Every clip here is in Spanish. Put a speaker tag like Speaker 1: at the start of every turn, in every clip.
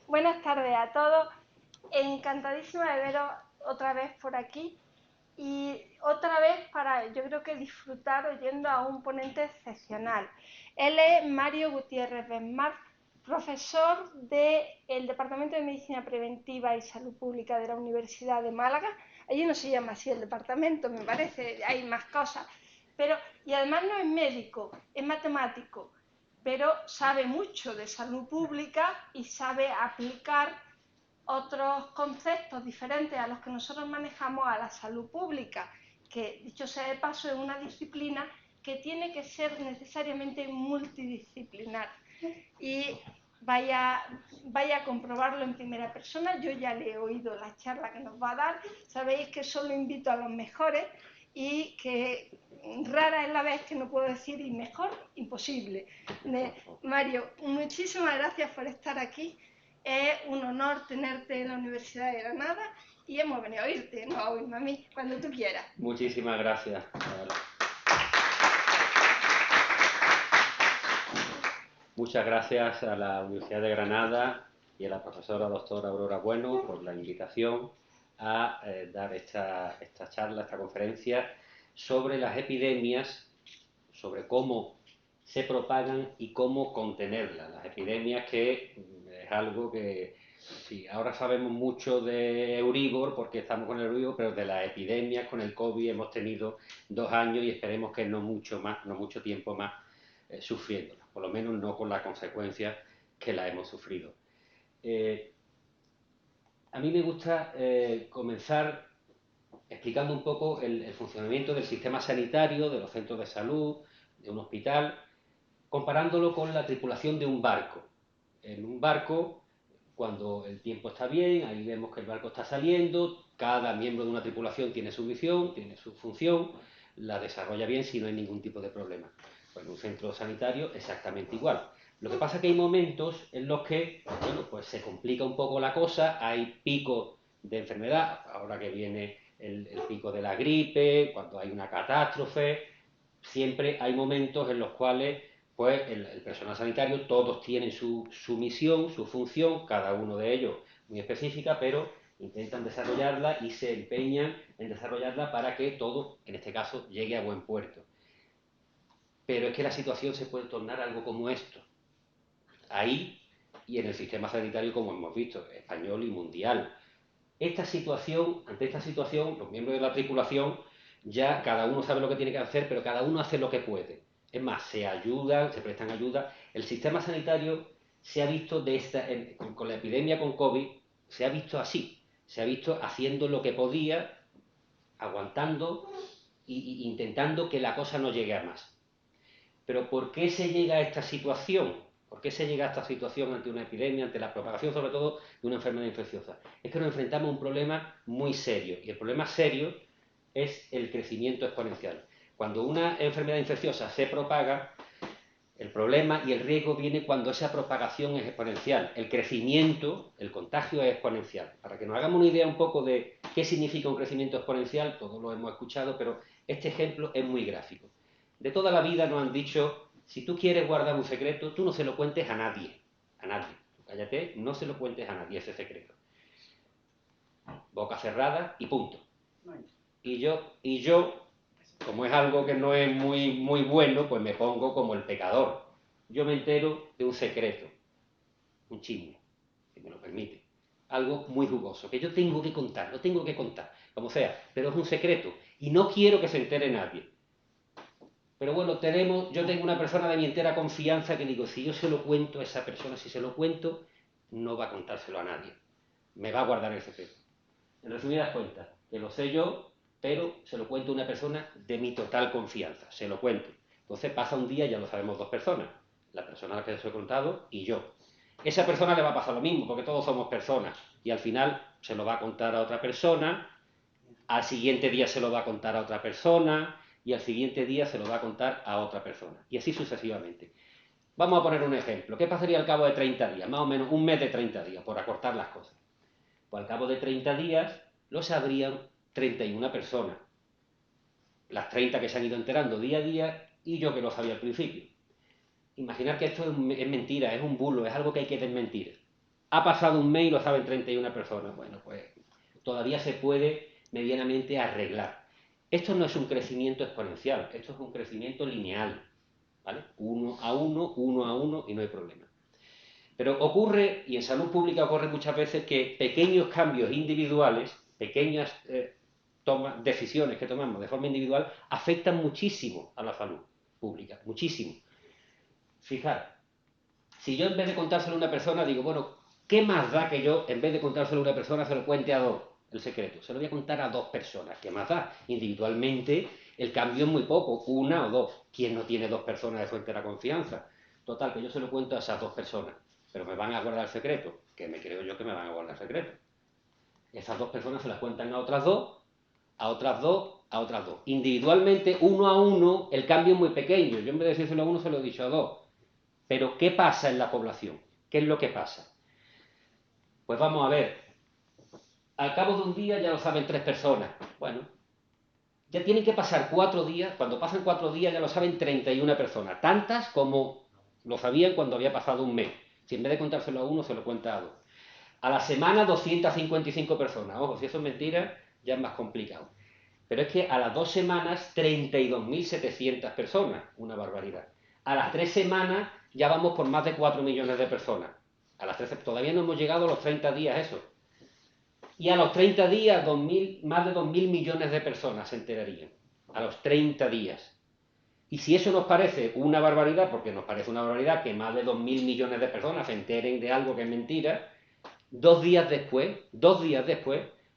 Speaker 1: Buenas tardes a todos. Encantadísima de veros otra vez por aquí y otra vez para, yo creo que disfrutar oyendo a un ponente excepcional. Él es Mario Gutiérrez Benmar, profesor del Departamento de Medicina Preventiva y Salud Pública de la Universidad de Málaga. Allí no se llama así el departamento, me parece, hay más cosas. Y además no es médico, es matemático, pero sabe mucho de salud pública y sabe aplicar otros conceptos diferentes a los que nosotros manejamos a la salud pública, que dicho sea de paso es una disciplina que tiene que ser necesariamente multidisciplinar. Y vaya a comprobarlo en primera persona. Yo ya le he oído la charla que nos va a dar. Sabéis que solo invito a los mejores y que rara es la vez que no puedo decir y mejor, imposible. Mario, muchísimas gracias por estar aquí. Es un honor tenerte en la Universidad de Granada y hemos venido a oírte, no a oírme a mí, cuando tú quieras.
Speaker 2: Muchísimas gracias. Muchas gracias a la Universidad de Granada y a la profesora doctora Aurora Bueno por la invitación a dar esta charla, esta conferencia sobre las epidemias, sobre cómo se propagan y cómo contenerlas. Las epidemias, que es algo que sí, ahora sabemos mucho de Euribor porque estamos con el Euribor, pero de las epidemias con el COVID hemos tenido 2 años y esperemos que no mucho más, no mucho tiempo más sufriéndolas, por lo menos no con las consecuencias que la hemos sufrido. A mí me gusta comenzar explicando un poco el funcionamiento del sistema sanitario, de los centros de salud, de un hospital, comparándolo con la tripulación de un barco. En un barco, cuando el tiempo está bien, ahí vemos que el barco está saliendo, cada miembro de una tripulación tiene su misión, tiene su función, la desarrolla bien si no hay ningún tipo de problema. Pues en un centro sanitario exactamente igual. Lo que pasa es que hay momentos en los que, bueno, pues se complica un poco la cosa, hay picos de enfermedad, ahora que viene el pico de la gripe, cuando hay una catástrofe, siempre hay momentos en los cuales pues el personal sanitario, todos tienen su misión, su función, cada uno de ellos muy específica, pero intentan desarrollarla y se empeñan en desarrollarla para que todo, en este caso, llegue a buen puerto. Pero es que la situación se puede tornar algo como esto. Ahí y en el sistema sanitario, como hemos visto, español y mundial. Ante esta situación, los miembros de la tripulación ya cada uno sabe lo que tiene que hacer, pero cada uno hace lo que puede. Es más, se ayudan, se prestan ayuda. El sistema sanitario se ha visto con la epidemia con COVID, se ha visto así. Se ha visto haciendo lo que podía, aguantando e intentando que la cosa no llegue a más. Pero ¿por qué se llega a esta situación? ¿Por qué se llega a esta situación ante una epidemia, ante la propagación sobre todo de una enfermedad infecciosa? Es que nos enfrentamos a un problema muy serio, y el problema serio es el crecimiento exponencial. Cuando una enfermedad infecciosa se propaga, el problema y el riesgo viene cuando esa propagación es exponencial. El crecimiento, el contagio es exponencial. Para que nos hagamos una idea un poco de qué significa un crecimiento exponencial, todos lo hemos escuchado, pero este ejemplo es muy gráfico. De toda la vida nos han dicho, si tú quieres guardar un secreto, tú no se lo cuentes a nadie. A nadie. Cállate, no se lo cuentes a nadie ese secreto. Boca cerrada y punto. Y yo, como es algo que no es muy bueno, pues me pongo como el pecador. Yo me entero de un secreto, un chisme, si me lo permite. Algo muy jugoso, que yo tengo que contar, lo tengo que contar, como sea, pero es un secreto. Y no quiero que se entere nadie. Pero bueno, yo tengo una persona de mi entera confianza que digo, si yo se lo cuento a esa persona, si se lo cuento, no va a contárselo a nadie. Me va a guardar el secreto. En resumidas cuentas, que lo sé yo, pero se lo cuento a una persona de mi total confianza. Se lo cuento. Entonces pasa un día, ya lo sabemos 2 personas. La persona a la que se lo he contado y yo. Esa persona le va a pasar lo mismo, porque todos somos personas. Y al final se lo va a contar a otra persona, al siguiente día se lo va a contar a otra persona, y al siguiente día se lo va a contar a otra persona. Y así sucesivamente. Vamos a poner un ejemplo. ¿Qué pasaría al cabo de 30 días? Más o menos un mes de 30 días, por acortar las cosas. Pues al cabo de 30 días lo sabrían 31 personas. Las 30 que se han ido enterando día a día y yo que lo sabía al principio. Imaginar que esto es mentira, es un bulo, es algo que hay que desmentir. Ha pasado un mes y lo saben 31 personas. Bueno, pues todavía se puede medianamente arreglar. Esto no es un crecimiento exponencial, esto es un crecimiento lineal, ¿vale? Uno a uno y no hay problema. Pero ocurre, y en salud pública ocurre muchas veces, que pequeños cambios individuales, pequeñas decisiones que tomamos de forma individual, afectan muchísimo a la salud pública, muchísimo. Fijar, si yo en vez de contárselo a una persona digo, bueno, ¿qué más da que yo en vez de contárselo a una persona se lo cuente a dos? El secreto, se lo voy a contar a dos personas, ¿qué más da? Individualmente el cambio es muy poco, una o dos. ¿Quién no tiene dos personas de su entera confianza? Total, que yo se lo cuento a esas dos personas, pero me van a guardar el secreto, que me creo yo que me van a guardar el secreto. Esas dos personas se las cuentan a otras dos, a otras dos, a otras dos. Individualmente, uno a uno, el cambio es muy pequeño. Yo en vez de decírselo a uno, se lo he dicho a dos. Pero, ¿qué pasa en la población? ¿Qué es lo que pasa? Pues vamos a ver. Al cabo de un día ya lo saben 3 personas. Bueno, ya tienen que pasar 4 días. Cuando pasan 4 días ya lo saben 31 personas. Tantas como lo sabían cuando había pasado un mes. Si en vez de contárselo a uno, se lo cuenta a dos. A la semana 255 personas. Ojo, si eso es mentira, ya es más complicado. Pero es que a las 2 semanas, 32.700 personas. Una barbaridad. A las 3 semanas ya vamos por más de 4 millones de personas. A las 13, todavía no hemos llegado a los 30 días eso. Y a los 30 días, más de 2.000 millones de personas se enterarían. A los 30 días. Y si eso nos parece una barbaridad, porque nos parece una barbaridad que más de 2.000 millones de personas se enteren de algo que es mentira, 2 días después,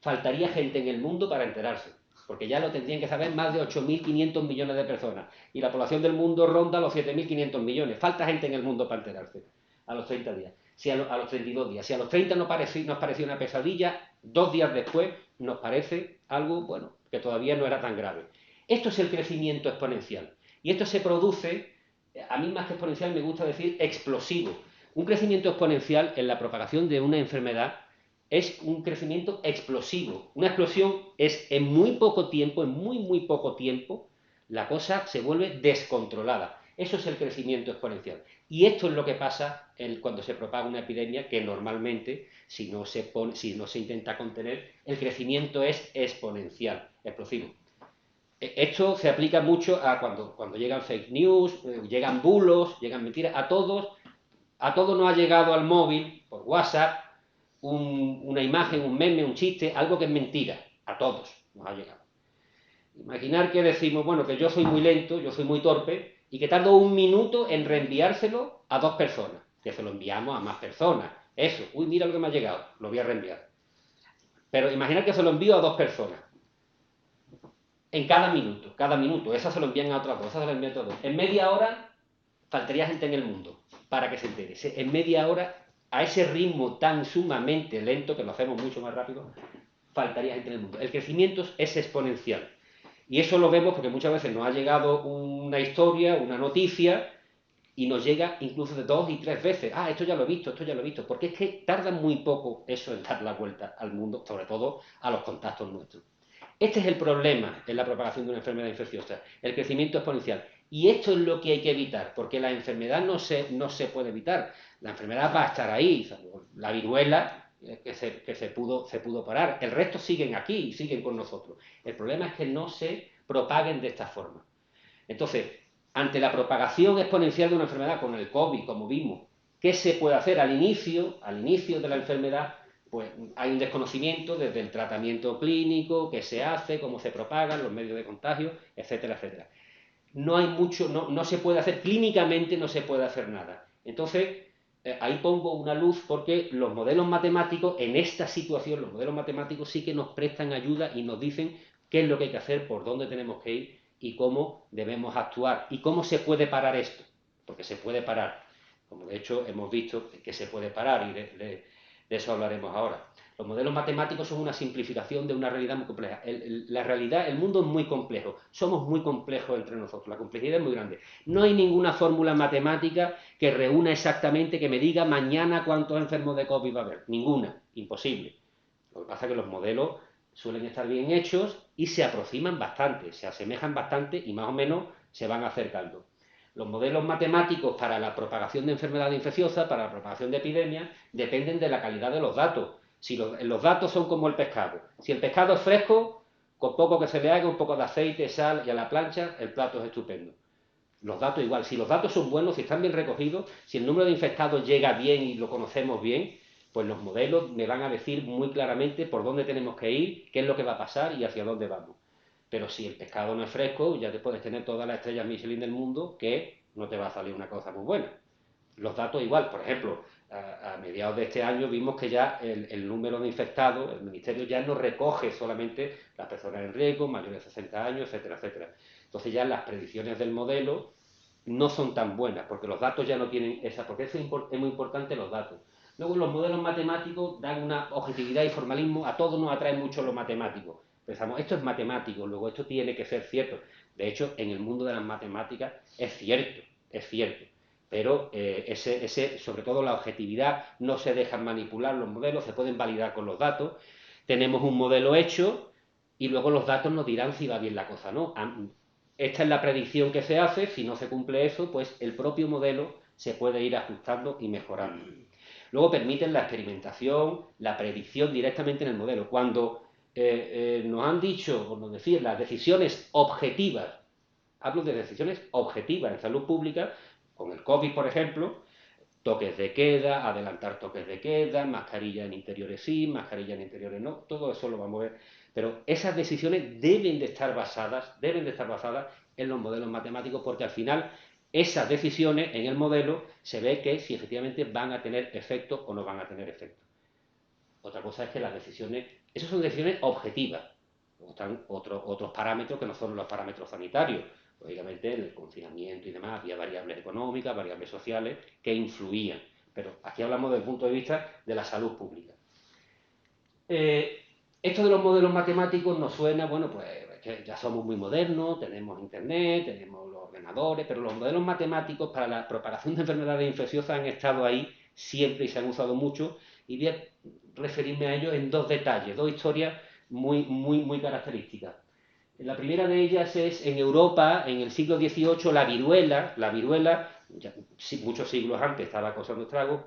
Speaker 2: faltaría gente en el mundo para enterarse. Porque ya lo tendrían que saber más de 8.500 millones de personas. Y la población del mundo ronda los 7.500 millones. Falta gente en el mundo para enterarse a los 30 días. Si a los 32 días. Si a los 30 nos parecía una pesadilla, 2 días después nos parece algo, bueno, que todavía no era tan grave. Esto es el crecimiento exponencial. Y esto se produce, a mí más que exponencial me gusta decir explosivo. Un crecimiento exponencial en la propagación de una enfermedad es un crecimiento explosivo. Una explosión es en muy poco tiempo, en muy poco tiempo, la cosa se vuelve descontrolada. Eso es el crecimiento exponencial. Y esto es lo que pasa cuando se propaga una epidemia, que normalmente, si no se intenta contener, el crecimiento es exponencial, explosivo. Esto se aplica mucho a cuando llegan fake news, llegan bulos, llegan mentiras, a todos nos ha llegado al móvil, por WhatsApp, una imagen, un meme, un chiste, algo que es mentira. A todos nos ha llegado. Imaginar que decimos, bueno, que yo soy muy lento, yo soy muy torpe, y que tardo un minuto en reenviárselo a 2 personas, que se lo enviamos a más personas. Eso, uy, mira lo que me ha llegado, lo voy a reenviar. Pero imaginar que se lo envío a 2 personas. En cada minuto, esas se lo envían a otras dos, esas se lo envían a otras dos. En media hora faltaría gente en el mundo para que se entere. En media hora, a ese ritmo tan sumamente lento, que lo hacemos mucho más rápido, faltaría gente en el mundo. El crecimiento es exponencial. Y eso lo vemos porque muchas veces nos ha llegado una historia, una noticia, y nos llega incluso de 2 y 3 veces. Ah, esto ya lo he visto, esto ya lo he visto. Porque es que tarda muy poco eso en dar la vuelta al mundo, sobre todo a los contactos nuestros. Este es el problema en la propagación de una enfermedad infecciosa, el crecimiento exponencial. Y esto es lo que hay que evitar, porque la enfermedad no se puede evitar. La enfermedad va a estar ahí. La viruela, que se pudo parar. El resto siguen aquí y siguen con nosotros. El problema es que no se propaguen de esta forma. Entonces, ante la propagación exponencial de una enfermedad, con el COVID, como vimos, ¿qué se puede hacer al inicio de la enfermedad? Pues hay un desconocimiento desde el tratamiento clínico, qué se hace, cómo se propagan, los medios de contagio, etcétera, etcétera. No hay mucho, no se puede hacer, clínicamente no se puede hacer nada. Entonces, ahí pongo una luz porque los modelos matemáticos, en esta situación, los modelos matemáticos sí que nos prestan ayuda y nos dicen qué es lo que hay que hacer, por dónde tenemos que ir y cómo debemos actuar y cómo se puede parar esto, porque se puede parar, como de hecho hemos visto que se puede parar y de eso hablaremos ahora. Los modelos matemáticos son una simplificación de una realidad muy compleja. La realidad, el mundo es muy complejo, somos muy complejos entre nosotros, la complejidad es muy grande. No hay ninguna fórmula matemática que reúna exactamente, que me diga mañana cuántos enfermos de COVID va a haber, ninguna, imposible. Lo que pasa es que los modelos suelen estar bien hechos y se aproximan bastante, se asemejan bastante y más o menos se van acercando. Los modelos matemáticos para la propagación de enfermedades infecciosas, para la propagación de epidemias, dependen de la calidad de los datos. Si los datos son como el pescado. Si el pescado es fresco, con poco que se le haga, un poco de aceite, sal y a la plancha, el plato es estupendo. Los datos igual, si los datos son buenos, si están bien recogidos, si el número de infectados llega bien y lo conocemos bien, pues los modelos me van a decir muy claramente por dónde tenemos que ir, qué es lo que va a pasar y hacia dónde vamos. Pero si el pescado no es fresco, ya te puedes tener todas las estrellas Michelin del mundo, que no te va a salir una cosa muy buena. Los datos igual, por ejemplo, a mediados de este año vimos que ya el número de infectados, el Ministerio ya no recoge solamente las personas en riesgo, mayores de 60 años, etcétera, etcétera. Entonces ya las predicciones del modelo no son tan buenas, porque los datos ya no tienen esa, porque eso es muy importante los datos. Luego los modelos matemáticos dan una objetividad y formalismo, a todos nos atrae mucho lo matemático. Pensamos, esto es matemático, luego esto tiene que ser cierto. De hecho, en el mundo de las matemáticas es cierto. Pero sobre todo la objetividad, no se dejan manipular los modelos, se pueden validar con los datos. Tenemos un modelo hecho y luego los datos nos dirán si va bien la cosa, ¿no? Esta es la predicción que se hace, si no se cumple eso, pues el propio modelo se puede ir ajustando y mejorando. Luego permiten la experimentación, la predicción directamente en el modelo. Cuando nos han dicho, o nos decían, las decisiones objetivas, hablo de decisiones objetivas en salud pública, con el COVID, por ejemplo, toques de queda, adelantar toques de queda, mascarilla en interiores sí, mascarilla en interiores no, todo eso lo vamos a ver. Pero esas decisiones deben de estar basadas en los modelos matemáticos, porque al final esas decisiones en el modelo se ve que si efectivamente van a tener efecto o no van a tener efecto. Otra cosa es que las decisiones, esas son decisiones objetivas. Luego están otros parámetros que no son los parámetros sanitarios. Lógicamente, en el confinamiento y demás había variables económicas, variables sociales que influían. Pero aquí hablamos desde el punto de vista de la salud pública. Esto de los modelos matemáticos nos suena, bueno, pues que ya somos muy modernos, tenemos internet, tenemos los ordenadores, pero los modelos matemáticos para la propagación de enfermedades infecciosas han estado ahí siempre y se han usado mucho, y voy a referirme a ellos en dos detalles, dos historias muy características. La primera de ellas es en Europa, en el siglo XVIII, la viruela ya, muchos siglos antes estaba causando estragos,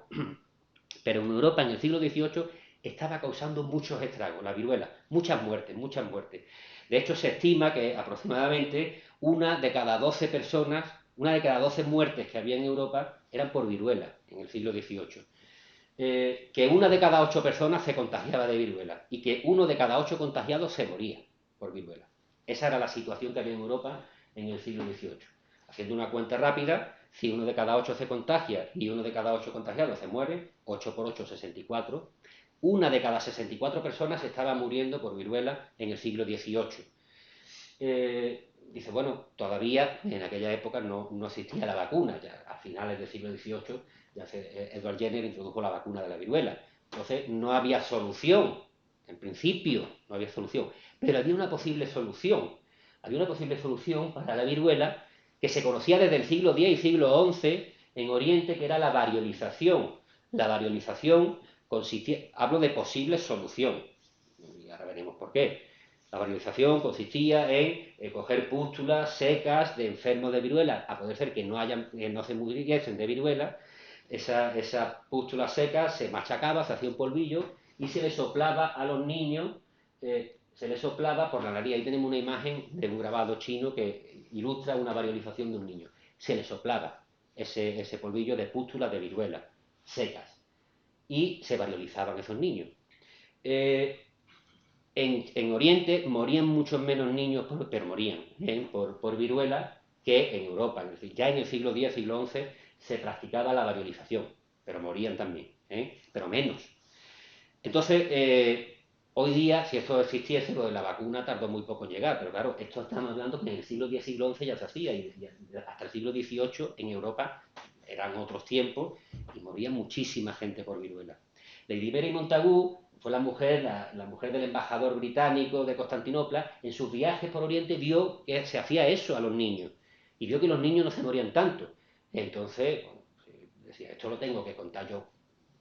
Speaker 2: pero en Europa en el siglo XVIII estaba causando muchos estragos, la viruela, muchas muertes, muchas muertes. De hecho, se estima que aproximadamente una de cada 12 personas, una de cada 12 muertes que había en Europa eran por viruela en el siglo XVIII. Que una de cada 8 personas se contagiaba de viruela y que uno de cada 8 contagiados se moría por viruela. Esa era la situación que había en Europa en el siglo XVIII. Haciendo una cuenta rápida, si uno de cada 8 se contagia y uno de cada 8 contagiados se muere, 8 por 8, 64, una de cada 64 personas estaba muriendo por viruela en el siglo XVIII. Dice, bueno, todavía en aquella época no existía la vacuna, ya a finales del siglo XVIII Edward Jenner introdujo la vacuna de la viruela. Entonces no había solución, en principio no había solución, pero había una posible solución. Había una posible solución para la viruela que se conocía desde el siglo X y siglo XI en Oriente, que era la variolización. La variolización consistía, hablo de posible solución, y ahora veremos por qué. La variolización consistía en coger pústulas secas de enfermos de viruela, a poder ser que no se muriesen de viruela. Esa pústula seca se machacaba, se hacía un polvillo y se le soplaba a los niños, se le soplaba por la nariz. Ahí tenemos una imagen de un grabado chino que ilustra una variolización de un niño. Se le soplaba ese polvillo de pústulas de viruela secas y se variolizaban esos niños. En Oriente morían muchos menos niños, pero morían por viruela que en Europa. Es decir, ya en el siglo X, siglo XI se practicaba la variolización, pero morían también, pero menos. Entonces, hoy día, si esto existiese, lo de la vacuna tardó muy poco en llegar, pero claro, esto estamos hablando que en el siglo X, siglo XI ya se hacía, y hasta el siglo XVIII en Europa eran otros tiempos y moría muchísima gente por viruela. Lady Mary Montagu fue la mujer del embajador británico de Constantinopla. En sus viajes por Oriente vio que se hacía eso a los niños y vio que los niños no se morían tanto. Entonces, bueno, decía, esto lo tengo que contar yo,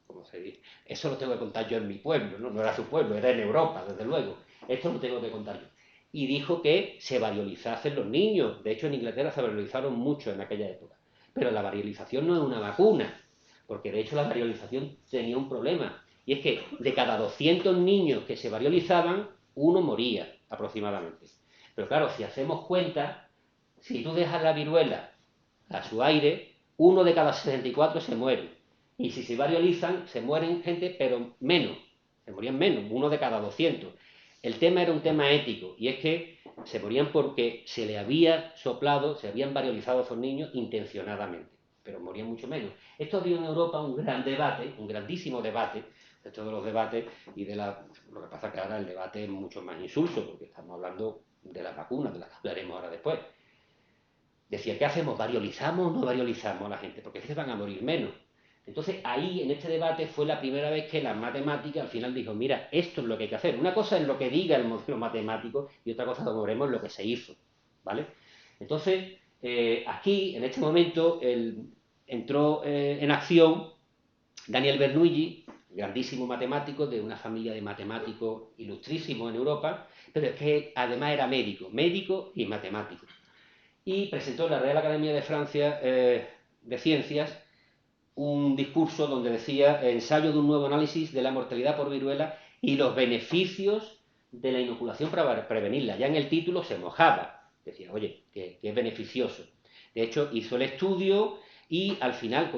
Speaker 2: como se dice, eso lo tengo que contar yo en mi pueblo, ¿no? No era su pueblo, era en Europa, desde luego. Esto lo tengo que contar yo. y dijo que se variolizasen los niños. De hecho, en Inglaterra se variolizaron mucho en aquella época. Pero la variolización no es una vacuna, porque de hecho la variolización tenía un problema, y es que de cada 200 niños que se variolizaban, uno moría aproximadamente. Pero claro, si hacemos cuenta, si tú dejas la viruela a su aire, uno de cada 64 se muere. Y si se variolizan, se mueren gente, pero menos, se morían menos, uno de cada 200. El tema era un tema ético, y es que se morían porque se le había soplado, se habían variolizado a esos niños intencionadamente, pero morían mucho menos. Esto había en Europa un gran debate, un grandísimo debate, de todos los debates, y lo que pasa es que ahora el debate es mucho más insulso, porque estamos hablando de las vacunas, de las que hablaremos ahora después. Decía, ¿qué hacemos? ¿Variolizamos o no variolizamos a la gente? Porque es que van a morir menos. Entonces ahí, en este debate, fue la primera vez que las matemáticas al final dijo, mira, esto es lo que hay que hacer. Una cosa es lo que diga el modelo matemático y otra cosa, como veremos, lo que se hizo. ¿Vale? Entonces, aquí, en este momento, entró en acción Daniel Bernoulli, grandísimo matemático, de una familia de matemáticos ilustrísimos en Europa, pero es que además era médico y matemático. Y presentó en la Real Academia de Francia de Ciencias un discurso donde decía ensayo de un nuevo análisis de la mortalidad por viruela y los beneficios de la inoculación para prevenirla. Ya en el título se mojaba, decía, oye, que es beneficioso. De hecho, hizo el estudio y al final,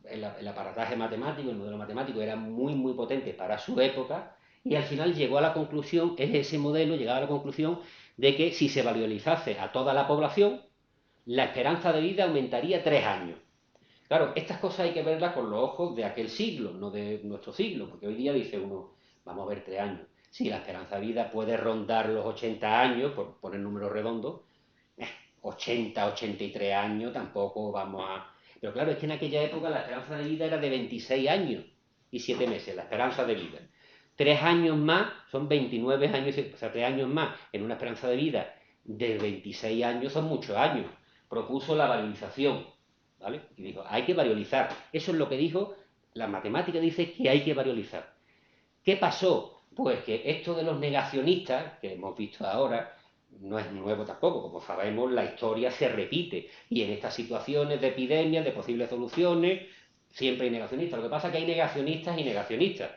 Speaker 2: el aparataje matemático, el modelo matemático era muy, muy potente para su época, y al final llegó a la conclusión, ese modelo llegaba a la conclusión de que si se valorizase a toda la población, la esperanza de vida aumentaría 3 años. Claro, estas cosas hay que verlas con los ojos de aquel siglo, no de nuestro siglo, porque hoy día dice uno, vamos a ver 3 años. Si la esperanza de vida puede rondar los 80 años, por poner números redondos, 80, 83 años tampoco vamos a... Pero claro, es que en aquella época la esperanza de vida era de 26 años y 7 meses, la esperanza de vida. 3 años más son 29 años, o sea, 3 años más en una esperanza de vida de 26 años son muchos años. Propuso la variolización, ¿vale? Y dijo, hay que variolizar. Eso es lo que dijo, la matemática dice que hay que variolizar. ¿Qué pasó? Pues que esto de los negacionistas, que hemos visto ahora, no es nuevo tampoco. Como sabemos, la historia se repite. Y en estas situaciones de epidemias, de posibles soluciones, siempre hay negacionistas. Lo que pasa es que hay negacionistas y negacionistas.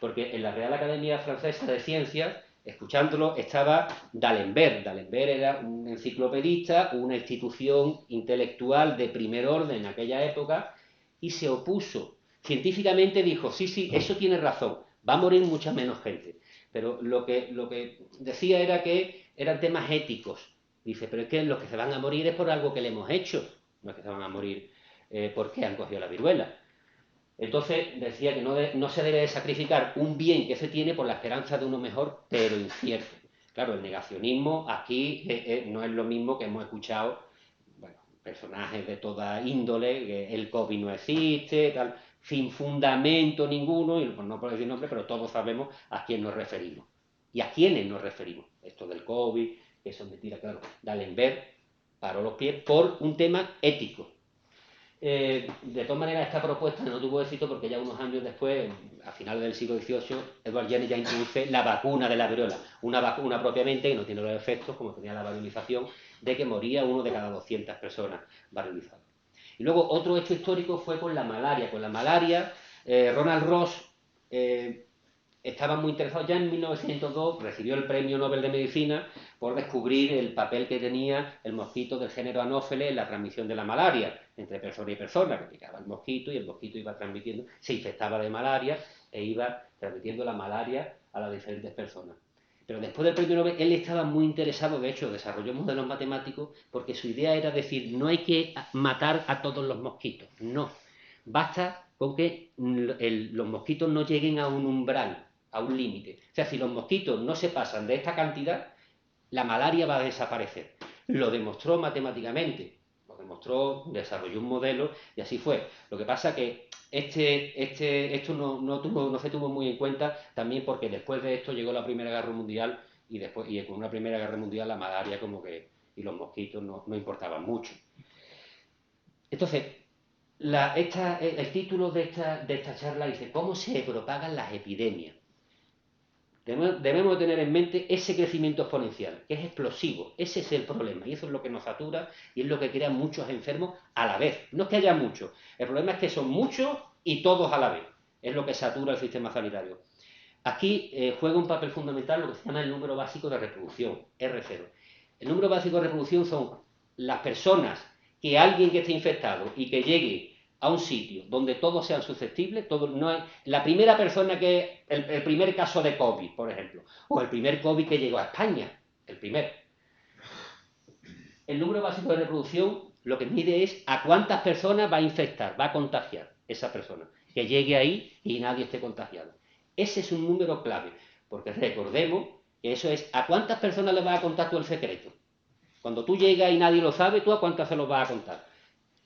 Speaker 2: Porque en la Real Academia Francesa de Ciencias, escuchándolo, estaba D'Alembert. D'Alembert era un enciclopedista, una institución intelectual de primer orden en aquella época, y se opuso. Científicamente dijo, sí, sí, eso tiene razón, va a morir mucha menos gente. Pero lo que decía era que eran temas éticos. Dice, pero es que los que se van a morir es por algo que le hemos hecho, no es que se van a morir porque han cogido la viruela. Entonces decía que no se debe de sacrificar un bien que se tiene por la esperanza de uno mejor, pero incierto. Claro, el negacionismo aquí no es lo mismo que hemos escuchado, bueno, personajes de toda índole, que el COVID no existe, tal, sin fundamento ninguno, y no puedo decir nombre, pero todos sabemos a quién nos referimos. Y a quiénes nos referimos. Esto del COVID, que son mentiras, claro. D'Alembert paró los pies por un tema ético. De todas maneras, esta propuesta no tuvo éxito porque ya unos años después, a finales del siglo XVIII, Edward Jenner ya introduce la vacuna de la viruela. Una vacuna propiamente que no tiene los efectos, como tenía la variolización, de que moría uno de cada 200 personas variolizadas. Y luego otro hecho histórico fue con la malaria. Con la malaria, Ronald Ross estaba muy interesado. Ya en 1902 recibió el Premio Nobel de Medicina por descubrir el papel que tenía el mosquito del género Anófeles en la transmisión de la malaria entre persona y persona, que picaba el mosquito y el mosquito iba transmitiendo, se infectaba de malaria e iba transmitiendo la malaria a las diferentes personas. Pero después del premio Nobel, él estaba muy interesado, de hecho, desarrolló modelos matemáticos, porque su idea era decir, no hay que matar a todos los mosquitos, no. Basta con que los mosquitos no lleguen a un umbral, a un límite. O sea, si los mosquitos no se pasan de esta cantidad, la malaria va a desaparecer. Lo demostró matemáticamente, lo demostró, desarrolló un modelo y así fue. Lo que pasa que esto no se tuvo muy en cuenta también porque después de esto llegó la Primera Guerra Mundial y con una Primera Guerra Mundial la malaria como que y los mosquitos no importaban mucho. Entonces, el título de esta charla dice ¿cómo se propagan las epidemias? Debemos tener en mente ese crecimiento exponencial, que es explosivo. Ese es el problema y eso es lo que nos satura y es lo que crea muchos enfermos a la vez. No es que haya muchos, el problema es que son muchos y todos a la vez. Es lo que satura el sistema sanitario. Aquí juega un papel fundamental lo que se llama el número básico de reproducción, R0. El número básico de reproducción son las personas que alguien que esté infectado y que llegue a un sitio donde todos sean susceptibles, no hay, la primera persona que, el primer caso de COVID, por ejemplo, o el primer COVID que llegó a España, el primer. El número básico de reproducción lo que mide es a cuántas personas va a infectar, va a contagiar esa persona, que llegue ahí y nadie esté contagiado. Ese es un número clave, porque recordemos que eso es a cuántas personas le vas a contar tú el secreto. Cuando tú llegas y nadie lo sabe, ¿tú a cuántas se lo vas a contar?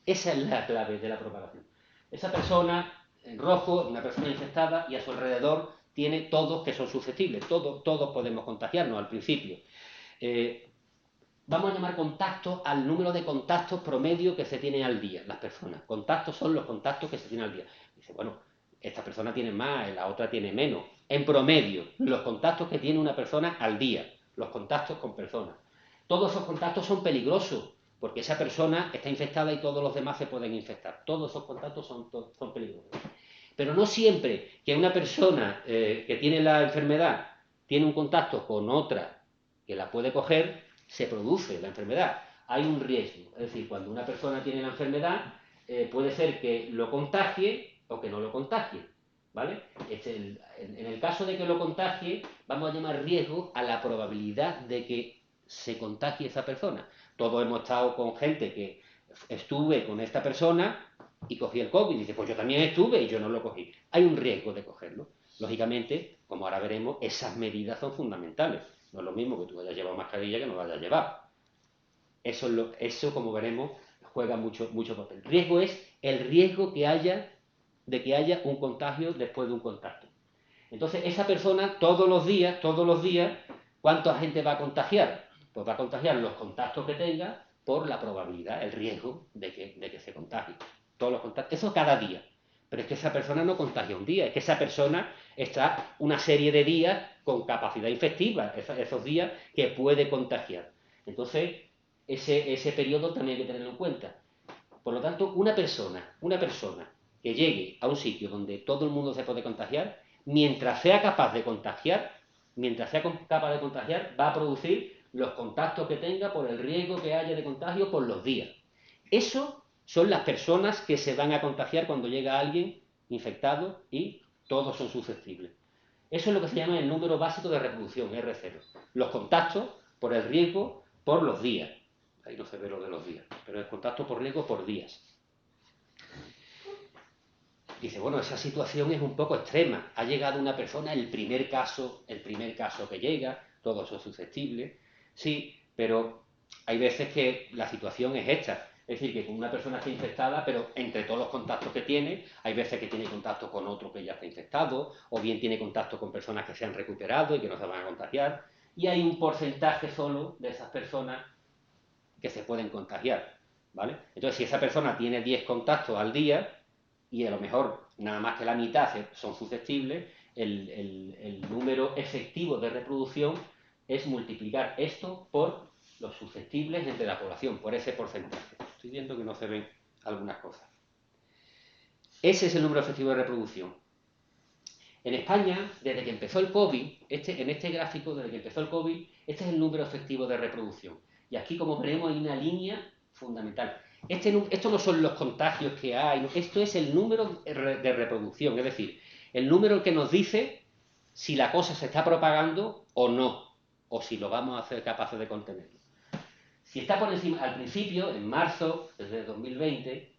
Speaker 2: Esa es la clave de la propagación. Esa persona en rojo, una persona infectada, y a su alrededor tiene todos que son susceptibles. Todos podemos contagiarnos al principio. Vamos a llamar contactos al número de contactos promedio que se tiene al día, las personas. Contactos son los contactos que se tienen al día. Dice, bueno, esta persona tiene más, la otra tiene menos. En promedio, los contactos que tiene una persona al día, los contactos con personas. Todos esos contactos son peligrosos, porque esa persona está infectada y todos los demás se pueden infectar. Todos esos contactos son peligrosos. Pero no siempre que una persona que tiene la enfermedad tiene un contacto con otra que la puede coger, se produce la enfermedad. Hay un riesgo. Es decir, cuando una persona tiene la enfermedad, puede ser que lo contagie o que no lo contagie. ¿Vale? En el caso de que lo contagie, vamos a llamar riesgo a la probabilidad de que se contagie esa persona. Todos hemos estado con gente que estuve con esta persona y cogí el COVID. Y dice, pues yo también estuve y yo no lo cogí. Hay un riesgo de cogerlo. Lógicamente, como ahora veremos, esas medidas son fundamentales. No es lo mismo que tú hayas llevado mascarilla que no la hayas llevado. Eso como veremos, juega mucho papel. El riesgo es el riesgo de que haya un contagio después de un contacto. Entonces, esa persona todos los días, ¿cuánta gente va a contagiar? Pues va a contagiar los contactos que tenga por la probabilidad, el riesgo de que se contagie. Todos los contactos, eso cada día. Pero es que esa persona no contagia un día, es que esa persona está una serie de días con capacidad infectiva, esos días que puede contagiar. Entonces, ese periodo también hay que tenerlo en cuenta. Por lo tanto, una persona que llegue a un sitio donde todo el mundo se puede contagiar, mientras sea capaz de contagiar, va a producir los contactos que tenga por el riesgo que haya de contagio por los días. Eso son las personas que se van a contagiar cuando llega alguien infectado y todos son susceptibles. Eso es lo que se llama el número básico de reproducción, R0. Los contactos por el riesgo por los días. Ahí no se ve lo de los días, pero el contacto por riesgo por días. Dice, bueno, esa situación es un poco extrema. Ha llegado una persona, el primer caso que llega, todos son susceptibles. Sí, pero hay veces que la situación es esta. Es decir, que una persona está infectada, pero entre todos los contactos que tiene, hay veces que tiene contacto con otro que ya está infectado, o bien tiene contacto con personas que se han recuperado y que no se van a contagiar. Y hay un porcentaje solo de esas personas que se pueden contagiar, ¿vale? Entonces, si esa persona tiene 10 contactos al día, y a lo mejor nada más que la mitad son susceptibles, el número efectivo de reproducción es multiplicar esto por los susceptibles entre la población, por ese porcentaje. Estoy viendo que no se ven algunas cosas. Ese es el número efectivo de reproducción. En España, desde que empezó el COVID, en este gráfico, desde que empezó el COVID, este es el número efectivo de reproducción. Y aquí, como veremos, hay una línea fundamental. Esto no son los contagios que hay, esto es el número de reproducción, es decir, el número que nos dice si la cosa se está propagando o no, o si lo vamos a ser capaces de contenerlo. Si está por encima, al principio, en marzo desde 2020,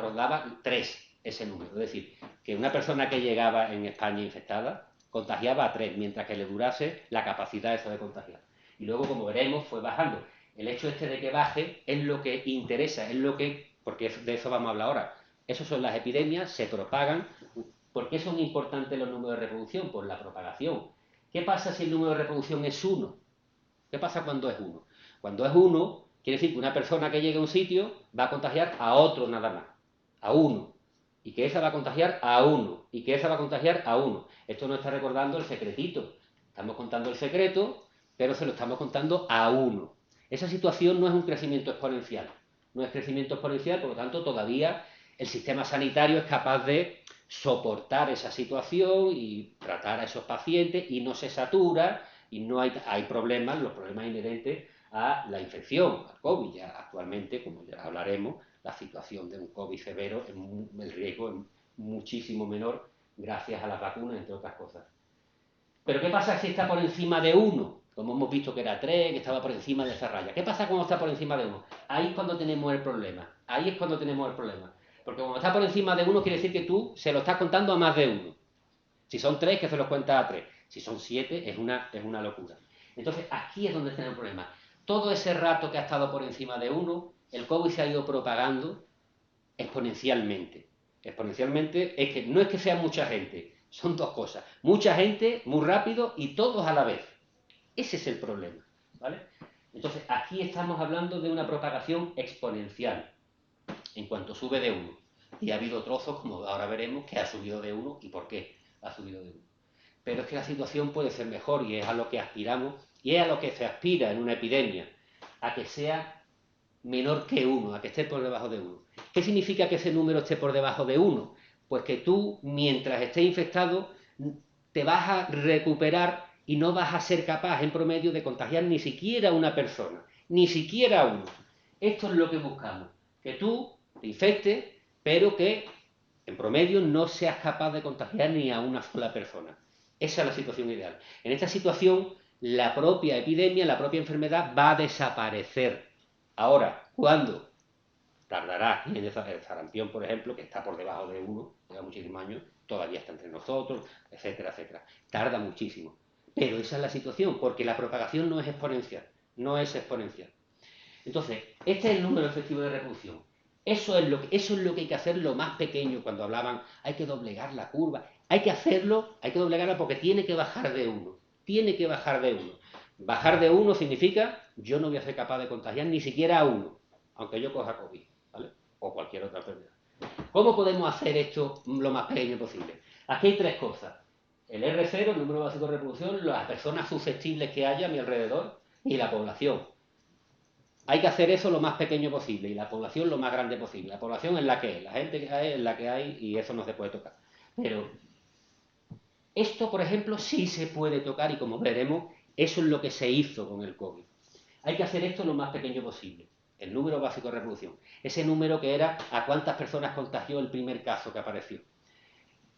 Speaker 2: rondaba 3 ese número, es decir, que una persona que llegaba en España infectada contagiaba a 3, mientras que le durase la capacidad esa de contagiar. Y luego, como veremos, fue bajando. El hecho de que baje es lo que interesa, porque de eso vamos a hablar ahora. Esas son las epidemias, se propagan. ¿Por qué son importantes los números de reproducción? Por la propagación. ¿Qué pasa si el número de reproducción es 1? ¿Qué pasa cuando es 1? Cuando es 1, quiere decir que una persona que llegue a un sitio va a contagiar a otro nada más, a uno. Y que esa va a contagiar a uno, y que esa va a contagiar a uno. Esto nos está recordando el secretito. Estamos contando el secreto, pero se lo estamos contando a uno. Esa situación no es un crecimiento exponencial. No es crecimiento exponencial, por lo tanto, todavía el sistema sanitario es capaz de soportar esa situación y tratar a esos pacientes y no se satura y no hay problemas, los problemas inherentes a la infección, al COVID. Ya actualmente, como ya hablaremos, la situación de un COVID severo, el riesgo es muchísimo menor gracias a las vacunas, entre otras cosas. Pero ¿qué pasa si está por encima de 1? Como hemos visto que era 3, que estaba por encima de esa raya. ¿Qué pasa cuando está por encima de 1? Ahí es cuando tenemos el problema. Ahí es cuando tenemos el problema. Porque cuando está por encima de 1 quiere decir que tú se lo estás contando a más de 1. Si son 3, que se los cuenta a 3. Si son 7, es una locura. Entonces, aquí es donde tenemos el problema. Todo ese rato que ha estado por encima de 1, el COVID se ha ido propagando exponencialmente. Exponencialmente no es que sea mucha gente, son dos cosas. Mucha gente, muy rápido y todos a la vez. Ese es el problema, ¿vale? Entonces, aquí estamos hablando de una propagación exponencial en cuanto sube de 1. Y ha habido trozos, como ahora veremos, que ha subido de 1 y por qué ha subido de 1. Pero es que la situación puede ser mejor y es a lo que aspiramos y es a lo que se aspira en una epidemia, a que sea menor que 1, a que esté por debajo de 1. ¿Qué significa que ese número esté por debajo de 1? Pues que tú, mientras estés infectado, te vas a recuperar y no vas a ser capaz en promedio de contagiar ni siquiera a una persona, ni siquiera a uno. Esto es lo que buscamos, que tú te infectes, pero que en promedio no seas capaz de contagiar ni a una sola persona. Esa es la situación ideal. En esta situación, la propia epidemia, la propia enfermedad va a desaparecer. Ahora, ¿cuándo? Tardará. Y en el sarampión, por ejemplo, que está por debajo de 1, lleva muchísimos años, todavía está entre nosotros, etcétera, etcétera. Tarda muchísimo. Pero esa es la situación, porque la propagación no es exponencial. No es exponencial. Entonces, este es el número efectivo de reproducción. Eso es lo que hay que hacer lo más pequeño cuando hablaban, hay que doblegar la curva. Hay que hacerlo, hay que doblegarla porque tiene que bajar de 1. Tiene que bajar de 1. Bajar de 1 significa, yo no voy a ser capaz de contagiar ni siquiera a 1, aunque yo coja COVID, ¿vale? O cualquier otra enfermedad. ¿Cómo podemos hacer esto lo más pequeño posible? Aquí hay tres cosas. El R0, el número básico de reproducción, las personas susceptibles que haya a mi alrededor y la población. Hay que hacer eso lo más pequeño posible y la población lo más grande posible. La población es la que es, la gente que hay es la que hay y eso no se puede tocar. Pero esto, por ejemplo, sí se puede tocar y como veremos, eso es lo que se hizo con el COVID. Hay que hacer esto lo más pequeño posible. El número básico de reproducción. Ese número que era a cuántas personas contagió el primer caso que apareció.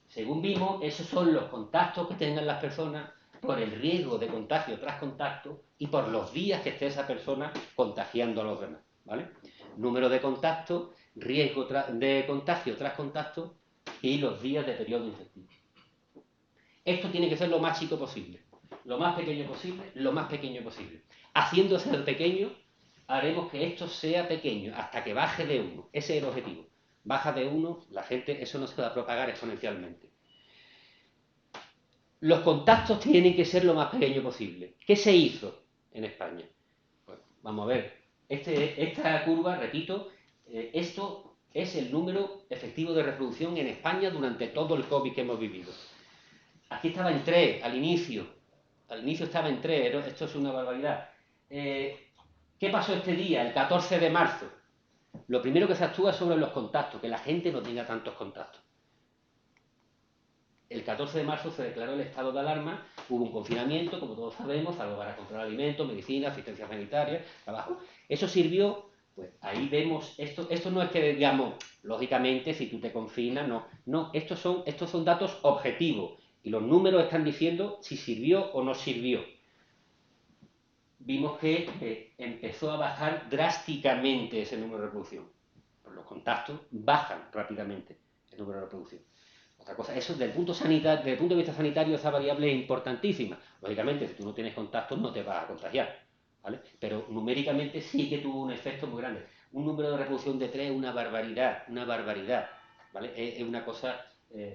Speaker 2: Según vimos, esos son los contactos que tengan las personas por el riesgo de contagio tras contacto y por los días que esté esa persona contagiando a los demás, ¿vale? Número de contactos, riesgo de contagio tras contacto y los días de periodo infectivo. Esto tiene que ser lo más chico posible, lo más pequeño posible, lo más pequeño posible. Haciéndose el pequeño, haremos que esto sea pequeño hasta que baje de 1. Ese es el objetivo. Baja de 1, la gente, eso no se va a propagar exponencialmente. Los contactos tienen que ser lo más pequeño posible. ¿Qué se hizo en España? Pues vamos a ver. Esta curva, repito, esto es el número efectivo de reproducción en España durante todo el COVID que hemos vivido. Aquí estaba en 3, al inicio. Al inicio estaba en 3, esto es una barbaridad. ¿Qué pasó este día, el 14 de marzo? Lo primero que se actúa es sobre los contactos, que la gente no tenga tantos contactos. El 14 de marzo se declaró el estado de alarma, hubo un confinamiento, como todos sabemos, salvo para comprar alimentos, medicina, asistencia sanitaria, trabajo. Eso sirvió, pues ahí vemos, esto no es que digamos, lógicamente, si tú te confinas, no, estos son datos objetivos y los números están diciendo si sirvió o no sirvió. Vimos que empezó a bajar drásticamente ese número de reproducción. Pues los contactos bajan rápidamente el número de reproducción. Otra cosa, eso desde el punto de vista sanitario, esa variable es importantísima. Lógicamente, si tú no tienes contactos, no te vas a contagiar, ¿vale? Pero numéricamente sí que tuvo un efecto muy grande. Un número de reproducción de 3 es una barbaridad, ¿vale? Es una cosa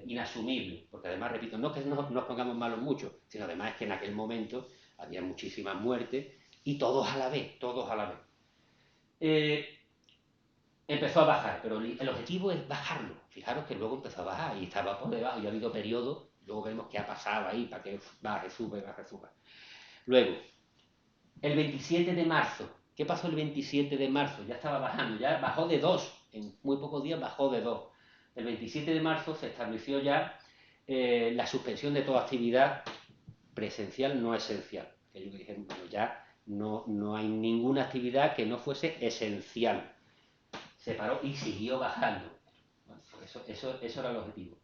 Speaker 2: inasumible, porque además, repito, no es que nos pongamos malos mucho, sino además es que en aquel momento había muchísimas muertes y todos a la vez, todos a la vez. Empezó a bajar, pero el objetivo es bajarlo. Fijaros que luego empezó a bajar y estaba por debajo y ha habido periodos Luego veremos qué ha pasado ahí para que baje, sube, baje, suba. Luego, el 27 de marzo. ¿Qué pasó el 27 de marzo? Ya estaba bajando, ya bajó de 2. En muy pocos días bajó de 2. El 27 de marzo se estableció ya la suspensión de toda actividad presencial no esencial. Ellos dijeron, bueno, ya no hay ninguna actividad que no fuese esencial. Se paró y siguió bajando. Bueno, pues eso era el objetivo.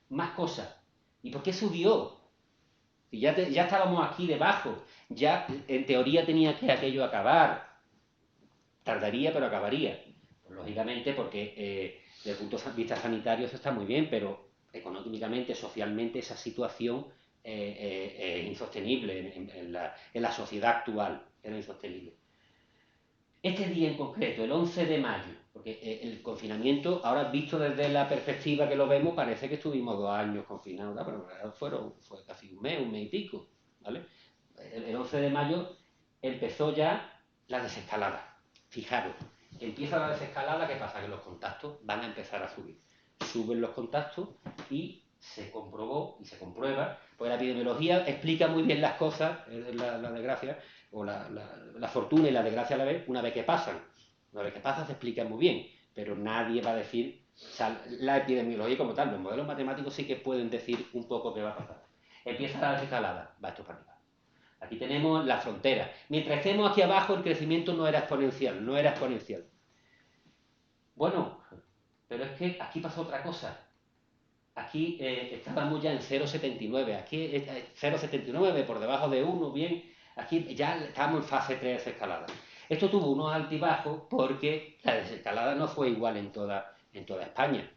Speaker 2: Más cosas. ¿Y por qué subió? Si ya estábamos aquí debajo, ya en teoría tenía que aquello acabar. Tardaría, pero acabaría. Pues, lógicamente, porque desde el punto de vista sanitario eso está muy bien, pero económicamente, socialmente, esa situación es insostenible en la sociedad actual. Era insostenible. Este día en concreto, el 11 de mayo, porque el confinamiento, ahora visto desde la perspectiva que lo vemos, parece que estuvimos 2 años confinados, pero en realidad fue casi un mes y pico, ¿vale? El 11 de mayo empezó ya la desescalada. Fijaros, empieza la desescalada, ¿qué pasa? Que los contactos van a empezar a subir. Suben los contactos y se comprobó y se comprueba, porque la epidemiología explica muy bien las cosas, la desgracia, o la fortuna y la desgracia a la vez, una vez que pasan. Una vez que pasan se explica muy bien, pero nadie va a decir, o sea, la epidemiología como tal, los modelos matemáticos sí que pueden decir un poco qué va a pasar. Empieza la desescalada, va esto para arriba. Aquí tenemos la frontera. Mientras estemos aquí abajo, el crecimiento no era exponencial, no era exponencial. Bueno, pero es que aquí pasó otra cosa. Aquí estábamos ya en 0,79, aquí 0,79 por debajo de 1, bien, aquí ya estamos en fase 3 de desescalada. Esto tuvo unos altibajos porque la desescalada no fue igual en toda España.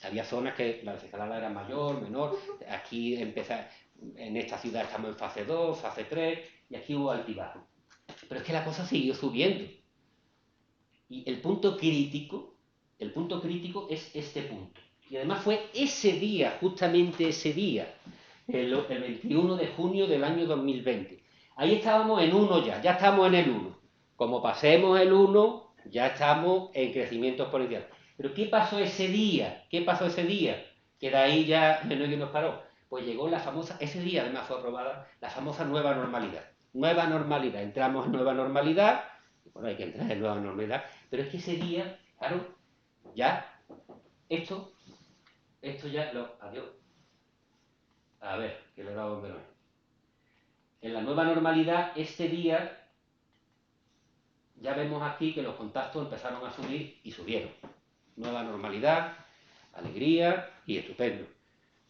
Speaker 2: Había zonas que la desescalada era mayor, menor, aquí en esta ciudad estamos en fase 2, fase 3, y aquí hubo altibajos. Pero es que la cosa siguió subiendo. Y el punto crítico es este punto. Y además fue ese día, justamente ese día, el 21 de junio del año 2020. Ahí estábamos en 1 ya estamos en el 1. Como pasemos el 1, ya estamos en crecimiento exponencial. Pero ¿qué pasó ese día? ¿Qué pasó ese día? Que de ahí ya no hay quien nos paró. Pues llegó la famosa, ese día además fue aprobada, la famosa nueva normalidad. Nueva normalidad, entramos en nueva normalidad, bueno, hay que entrar en nueva normalidad, pero es que ese día, claro, ya, esto ya lo... Adiós. A ver, que le he dado donde no es. En la nueva normalidad, este día, ya vemos aquí que los contactos empezaron a subir y subieron. Nueva normalidad, alegría y estupendo.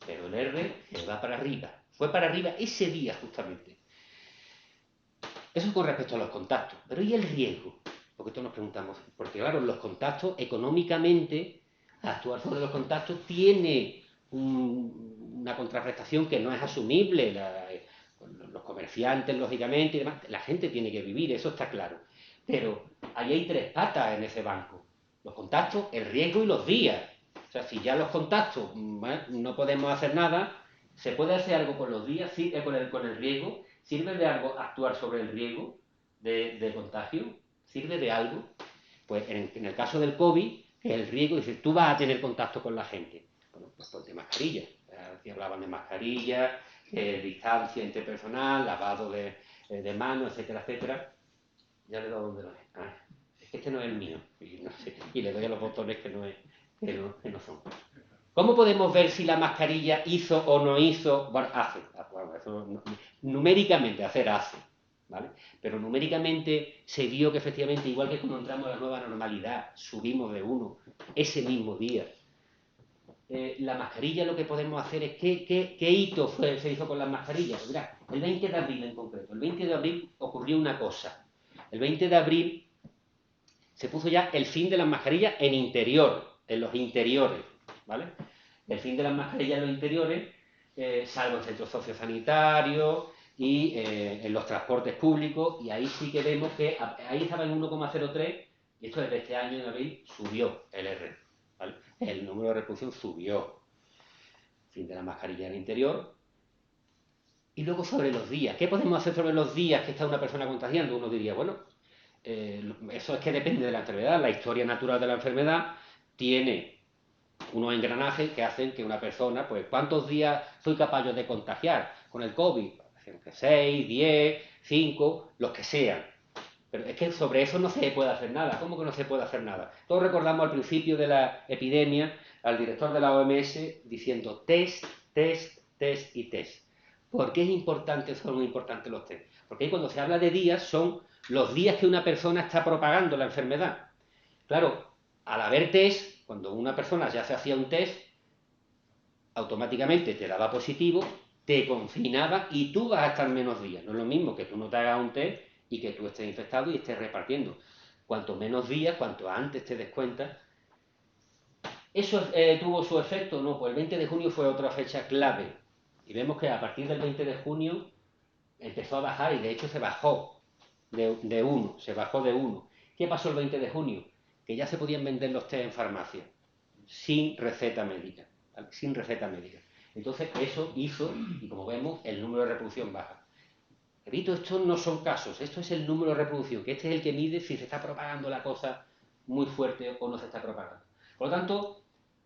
Speaker 2: Pero el R se va para arriba. Fue para arriba ese día justamente. Eso con respecto a los contactos. Pero ¿y el riesgo? Porque todos nos preguntamos. Porque claro, los contactos económicamente, actuar sobre los contactos tiene una contraprestación que no es asumible. Los comerciantes, lógicamente, y demás, la gente tiene que vivir, eso está claro. Pero ahí hay 3 patas en ese banco. Los contactos, el riesgo y los días. O sea, si ya los contactos no podemos hacer nada, ¿se puede hacer algo con los días, sí, con el riesgo? ¿Sirve de algo actuar sobre el riesgo de contagio? ¿Sirve de algo? Pues en el caso del COVID, el riesgo, dice, tú vas a tener contacto con la gente. Bueno, pues ponte mascarilla. Aquí hablaban de mascarilla, distancia interpersonal, lavado de manos, etcétera, etcétera. Ya le he dado donde lo es. Es que este no es el mío. Y, no sé, y le doy a los botones que no son. ¿Cómo podemos ver si la mascarilla hizo o no hizo? Bueno, hace. Bueno, eso, numéricamente, hace. ¿Vale? Pero numéricamente se vio que efectivamente, igual que cuando entramos a la nueva normalidad, subimos de 1 ese mismo día. La mascarilla lo que podemos hacer es, ¿qué hito se hizo con las mascarillas? Mirad, el 20 de abril en concreto. El 20 de abril ocurrió una cosa. El 20 de abril se puso ya el fin de las mascarillas en los interiores, ¿vale? El fin de las mascarillas en los interiores, salvo en centros sociosanitarios y en los transportes públicos, y ahí sí que vemos que ahí estaba en 1,03, y esto desde este año en abril subió el R, ¿vale? El número de reproducción subió. Fin de la mascarilla en el interior. Y luego sobre los días, ¿qué podemos hacer sobre los días que está una persona contagiando? Uno diría, bueno, eso es que depende de la enfermedad. La historia natural de la enfermedad tiene unos engranajes que hacen que una persona, pues, ¿cuántos días soy capaz yo de contagiar con el COVID? 6, 10, 5, los que sean. Pero es que sobre eso no se puede hacer nada. ¿Cómo que no se puede hacer nada? Todos recordamos al principio de la epidemia al director de la OMS diciendo test, test, test y test. ¿Por qué son importantes los test? Porque ahí cuando se habla de días son los días que una persona está propagando la enfermedad. Claro, al haber test, cuando una persona ya se hacía un test, automáticamente te daba positivo, te confinaba y tú vas a estar menos días. No es lo mismo que tú no te hagas un test y que tú estés infectado y estés repartiendo. Cuanto menos días, cuanto antes te des cuenta. ¿Eso tuvo su efecto? No, pues el 20 de junio fue otra fecha clave. Y vemos que a partir del 20 de junio empezó a bajar y de hecho se bajó de 1, se bajó de 1. ¿Qué pasó el 20 de junio? Que ya se podían vender los test en farmacia, sin receta médica, ¿vale? Sin receta médica. Entonces eso hizo, y como vemos, el número de reproducción baja. Repito, estos no son casos, esto es el número de reproducción, que este es el que mide si se está propagando la cosa muy fuerte o no se está propagando. Por lo tanto,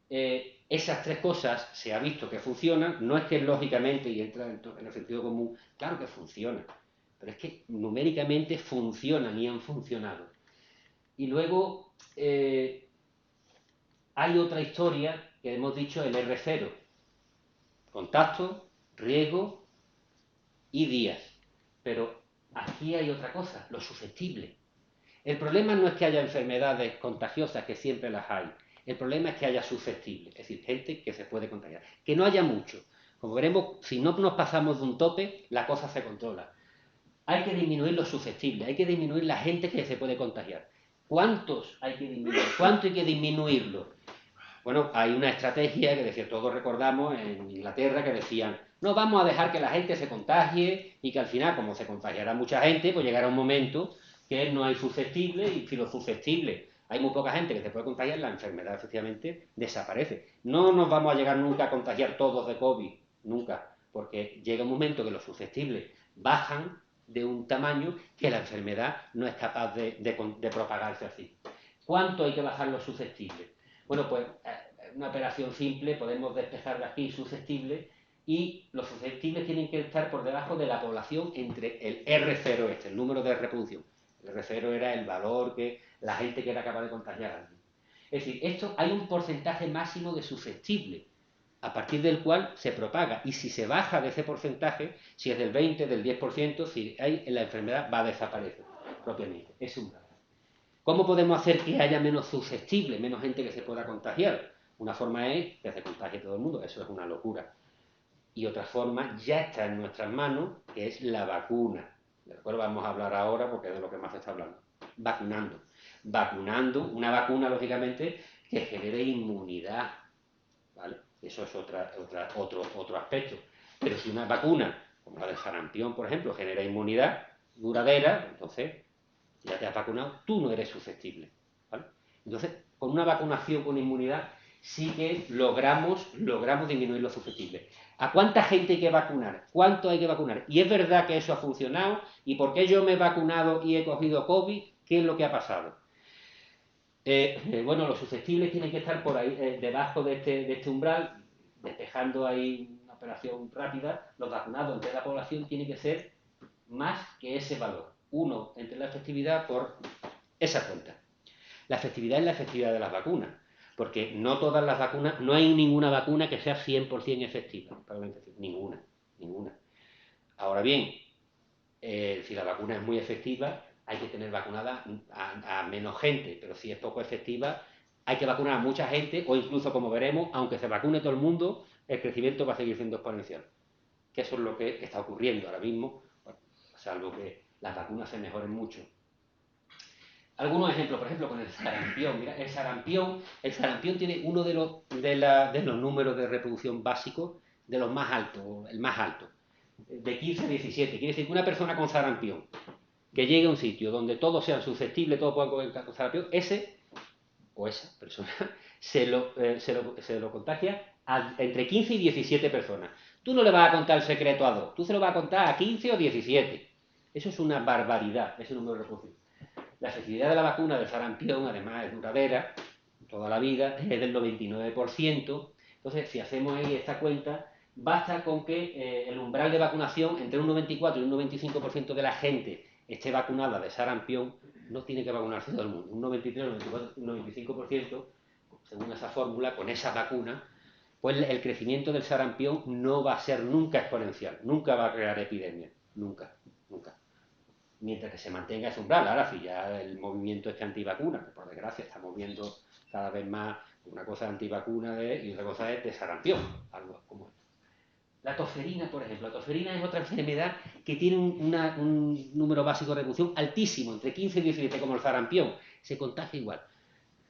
Speaker 2: esas tres cosas se ha visto que funcionan, no es que lógicamente, y entra en el sentido común, claro que funcionan, pero es que numéricamente funcionan y han funcionado. Y luego hay otra historia que hemos dicho, el R0, contacto, riesgo y días. Pero aquí hay otra cosa, lo susceptible. El problema no es que haya enfermedades contagiosas, que siempre las hay. El problema es que haya susceptibles, es decir, gente que se puede contagiar. Que no haya mucho. Como veremos, si no nos pasamos de un tope, la cosa se controla. Hay que disminuir los susceptibles, hay que disminuir la gente que se puede contagiar. ¿Cuántos hay que disminuir? ¿Cuánto hay que disminuirlo? Bueno, hay una estrategia que decía, todos recordamos en Inglaterra que decían, no vamos a dejar que la gente se contagie y que al final, como se contagiará mucha gente, pues llegará un momento que no hay susceptibles y si los susceptibles hay muy poca gente que se puede contagiar, la enfermedad efectivamente desaparece. No nos vamos a llegar nunca a contagiar todos de COVID, nunca, porque llega un momento que los susceptibles bajan de un tamaño que la enfermedad no es capaz de propagarse así. ¿Cuánto hay que bajar los susceptibles? Bueno, pues una operación simple, podemos despejar de aquí susceptibles y los susceptibles tienen que estar por debajo de la población entre el R0 el número de reproducción. El R0 era el valor que la gente que era capaz de contagiar a alguien. Es decir, hay un porcentaje máximo de susceptible, a partir del cual se propaga. Y si se baja de ese porcentaje, si es del 20, del 10%, si la enfermedad va a desaparecer propiamente. Es un dato. ¿Cómo podemos hacer que haya menos susceptibles, menos gente que se pueda contagiar? Una forma es que se contagie todo el mundo, eso es una locura. Y otra forma ya está en nuestras manos, que es la vacuna. De acuerdo, vamos a hablar ahora porque es de lo que más se está hablando. Vacunando. Vacunando, una vacuna, lógicamente, que genere inmunidad. ¿Vale? Eso es otro aspecto. Pero si una vacuna, como la del sarampión, por ejemplo, genera inmunidad duradera, entonces ya te has vacunado, tú no eres susceptible. ¿Vale? Entonces, con una vacunación con inmunidad sí que logramos disminuir los susceptibles. ¿A cuánta gente hay que vacunar? ¿Cuánto hay que vacunar? Y es verdad que eso ha funcionado. ¿Y por qué yo me he vacunado y he cogido COVID? ¿Qué es lo que ha pasado? Bueno, los susceptibles tienen que estar por ahí, debajo de este umbral, despejando ahí una operación rápida. Los vacunados entre la población tienen que ser más que ese valor. 1 entre la efectividad por esa cuenta. La efectividad es la efectividad de las vacunas, porque no todas las vacunas, no hay ninguna vacuna que sea 100% efectiva para la infección, ninguna. Ahora bien, si la vacuna es muy efectiva, hay que tener vacunada a menos gente, pero si es poco efectiva, hay que vacunar a mucha gente, o incluso, como veremos, aunque se vacune todo el mundo, el crecimiento va a seguir siendo exponencial. Que eso es lo que está ocurriendo ahora mismo, bueno, salvo que las vacunas se mejoren mucho. Algunos ejemplos, por ejemplo, con el sarampión. Mira, el sarampión tiene uno de los números de reproducción básicos de los más altos, el más alto, de 15 a 17. Quiere decir que una persona con sarampión que llegue a un sitio donde todos sean susceptibles, todos puedan coger sarampión, ese o esa persona se lo contagia entre 15 y 17 personas. Tú no le vas a contar el secreto a 2, tú se lo vas a contar a 15 o 17. Eso es una barbaridad, ese número de reproducción. La efectividad de la vacuna del sarampión, además, es duradera, toda la vida, es del 99%. Entonces, si hacemos ahí esta cuenta, basta con que el umbral de vacunación entre un 94 y un 95% de la gente esté vacunada de sarampión. No tiene que vacunarse todo el mundo. Un 93, un 94, un 95%, según esa fórmula, con esa vacuna, pues el crecimiento del sarampión no va a ser nunca exponencial, nunca va a crear epidemia, nunca, nunca. Mientras que se mantenga ese umbral. Ahora, si ya el movimiento este antivacuna, que por desgracia estamos viendo cada vez más, una cosa antivacuna y otra cosa es de sarampión, algo como esto. La tosferina, por ejemplo, la tosferina es otra enfermedad que tiene un número básico de reproducción altísimo, entre 15 y 17, como el sarampión, se contagia igual.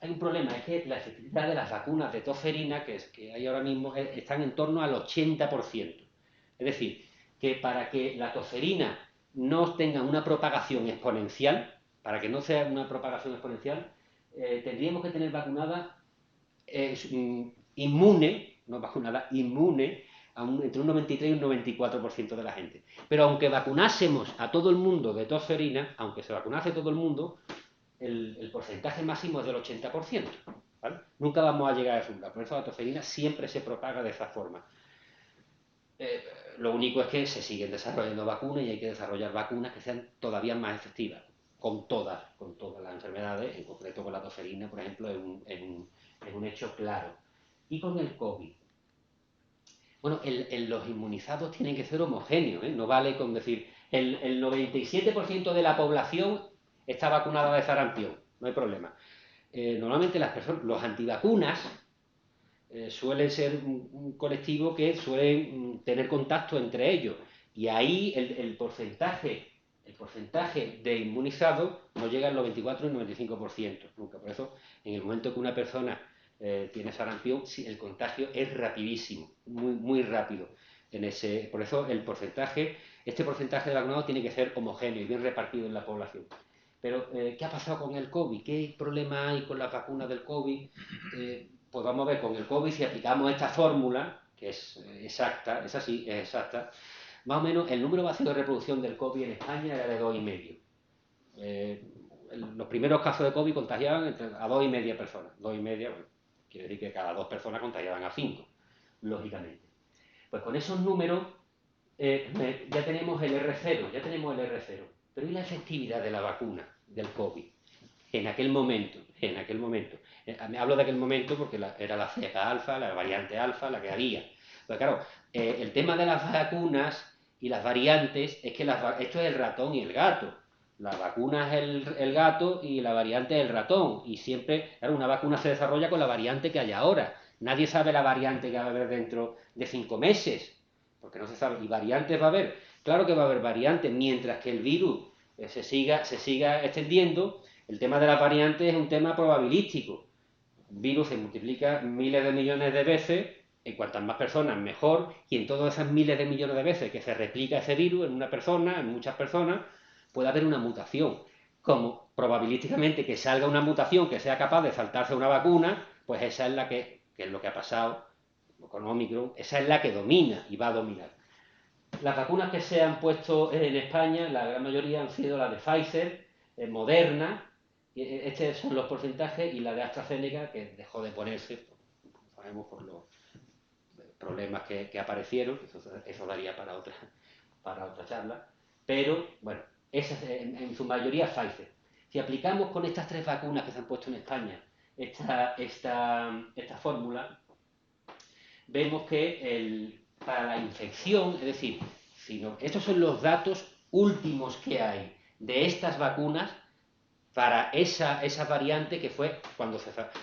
Speaker 2: Hay un problema, es que la efectividad de las vacunas de tosferina que hay ahora mismo están en torno al 80%. Es decir, que para que la tosferina no tenga una propagación exponencial, para que no sea una propagación exponencial, tendríamos que tener vacunada inmune, no vacunada, inmune, entre un 93 y un 94% de la gente. Pero aunque vacunásemos a todo el mundo de tosferina, aunque se vacunase todo el mundo, el porcentaje máximo es del 80%. ¿Vale? Nunca vamos a llegar a ese umbral. Por eso la tosferina siempre se propaga de esa forma. Lo único es que se siguen desarrollando vacunas y hay que desarrollar vacunas que sean todavía más efectivas, con todas las enfermedades, en concreto con la tosferina, por ejemplo, es un hecho claro. Y con el COVID. Bueno, los inmunizados tienen que ser homogéneos, ¿eh? No vale con decir el 97% de la población está vacunada de sarampión, no hay problema. Normalmente los antivacunas suelen ser un colectivo que suelen tener contacto entre ellos y ahí el porcentaje de inmunizados no llega al 94 y el 95%, nunca. Por eso, en el momento que una persona tiene sarampión, sí, el contagio es rapidísimo, muy, muy rápido. Por eso este porcentaje de vacunados tiene que ser homogéneo y bien repartido en la población. Pero, ¿qué ha pasado con el COVID? ¿Qué problema hay con las vacunas del COVID? Pues vamos a ver, con el COVID, si aplicamos esta fórmula, que es exacta, es así, es exacta, más o menos el número básico de reproducción del COVID en España era de 2,5. Los primeros casos de COVID contagiaban a 2,5 personas. 2,5, bueno, quiere decir que cada 2 personas contagiaban a 5, lógicamente. Pues con esos números ya tenemos el R0, Pero ¿y la efectividad de la vacuna del COVID? En aquel momento. Hablo de aquel momento porque era la cepa alfa, la variante alfa, la que había. Pues claro, el tema de las vacunas y las variantes es que esto es el ratón y el gato. La vacuna es el gato y la variante es el ratón. Y siempre, claro, una vacuna se desarrolla con la variante que hay ahora. Nadie sabe la variante que va a haber dentro de 5 meses, porque no se sabe. Y variantes va a haber. Claro que va a haber variantes, mientras que el virus se siga extendiendo. El tema de las variantes es un tema probabilístico. El virus se multiplica miles de millones de veces, en cuantas más personas mejor, y en todas esas miles de millones de veces que se replica ese virus en una persona, en muchas personas, puede haber una mutación. Como probabilísticamente que salga una mutación que sea capaz de saltarse una vacuna, pues esa es que es lo que ha pasado con Omicron, esa es la que domina y va a dominar. Las vacunas que se han puesto en España, la gran mayoría han sido las de Pfizer, Moderna. Estos son los porcentajes, y la de AstraZeneca, que dejó de ponerse, sabemos por los problemas que aparecieron, eso daría para otra charla, pero bueno, esas en su mayoría Pfizer. Si aplicamos con estas 3 vacunas que se han puesto en España esta fórmula, vemos que para la infección, es decir, estos son los datos últimos que hay de estas vacunas para esa variante que fue cuando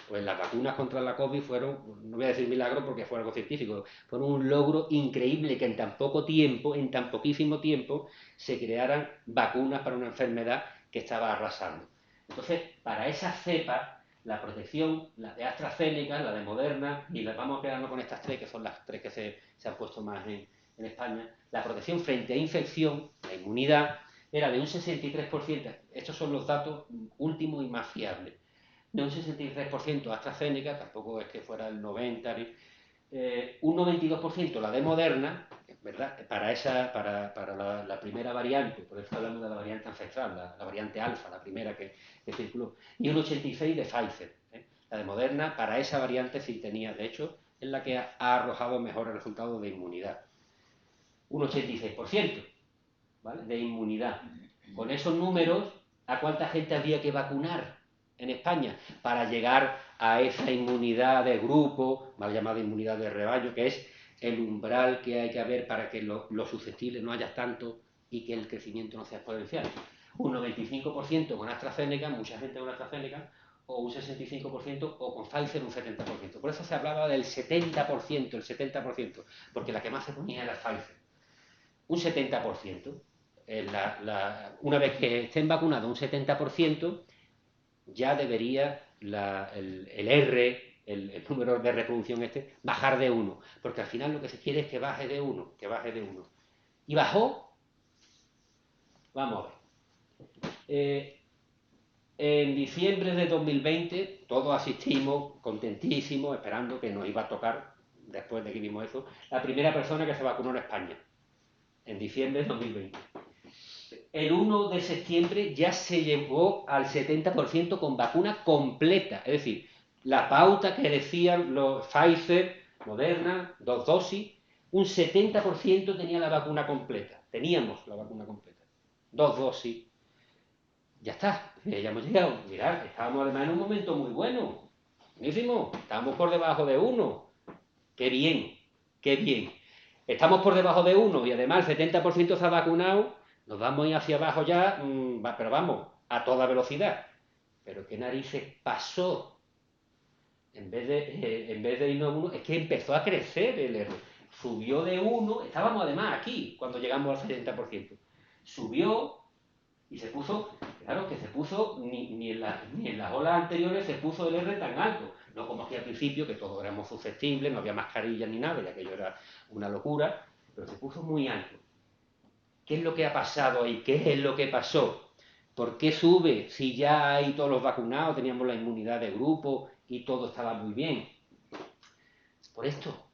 Speaker 2: pues las vacunas contra la COVID fueron, no voy a decir milagro porque fue algo científico, fueron un logro increíble que en tan poquísimo tiempo, se crearan vacunas para una enfermedad que estaba arrasando. Entonces, para esa cepa, la protección, la de AstraZeneca, la de Moderna, y vamos a quedarnos con estas 3, que son las 3 que se han puesto más en España, la protección frente a infección, la inmunidad, era de un 63%, estos son los datos últimos y más fiables, de un 63% AstraZeneca, tampoco es que fuera el 90%, un 92% la de Moderna, ¿verdad? Para la primera variante, por eso hablamos de la variante ancestral, la variante alfa, la primera que circuló, y un 86% de Pfizer. La de Moderna, para esa variante sí tenía, de hecho, es la que ha arrojado mejores resultados de inmunidad. Un 86%, ¿vale?, de inmunidad. Con esos números, ¿a cuánta gente habría que vacunar en España para llegar a esa inmunidad de grupo, mal llamada inmunidad de rebaño, que es el umbral que hay que haber para que los susceptibles no haya tanto y que el crecimiento no sea exponencial? Un 95% con AstraZeneca, mucha gente con AstraZeneca, o un 65%, o con Pfizer un 70%. Por eso se hablaba del 70%, el 70%, porque la que más se ponía era Pfizer. Un 70%. Una vez que estén vacunados un 70%, ya debería el R, el número de reproducción bajar de 1, porque al final lo que se quiere es que baje de 1, que baje de 1. Y bajó, vamos a ver. En diciembre de 2020, todos asistimos, contentísimos, esperando que nos iba a tocar, después de que vimos eso, la primera persona que se vacunó en España, en diciembre de 2020. El 1 de septiembre ya se llegó al 70% con vacuna completa, es decir, la pauta que decían los Pfizer, Moderna, 2 dosis, un 70% tenía la vacuna completa, teníamos la vacuna completa, 2 dosis. Ya está, ya hemos llegado. Mirad, estábamos además en un momento muy bueno, buenísimo, estábamos por debajo de 1. Qué bien, qué bien. Estamos por debajo de 1 y además el 70% se ha vacunado, nos vamos a ir hacia abajo ya, pero vamos, a toda velocidad. Pero ¿qué narices pasó? En vez de irnos a 1, es que empezó a crecer el R. Subió de 1, estábamos además aquí cuando llegamos al 70%. Subió y se puso, claro que se puso, ni en las olas anteriores se puso el R tan alto. No como aquí al principio, que todos éramos susceptibles, no había mascarillas ni nada, y aquello era una locura, pero se puso muy alto. ¿Qué es lo que ha pasado ahí? ¿Qué es lo que pasó? ¿Por qué sube si ya hay todos los vacunados, teníamos la inmunidad de grupo y todo estaba muy bien? Por esto,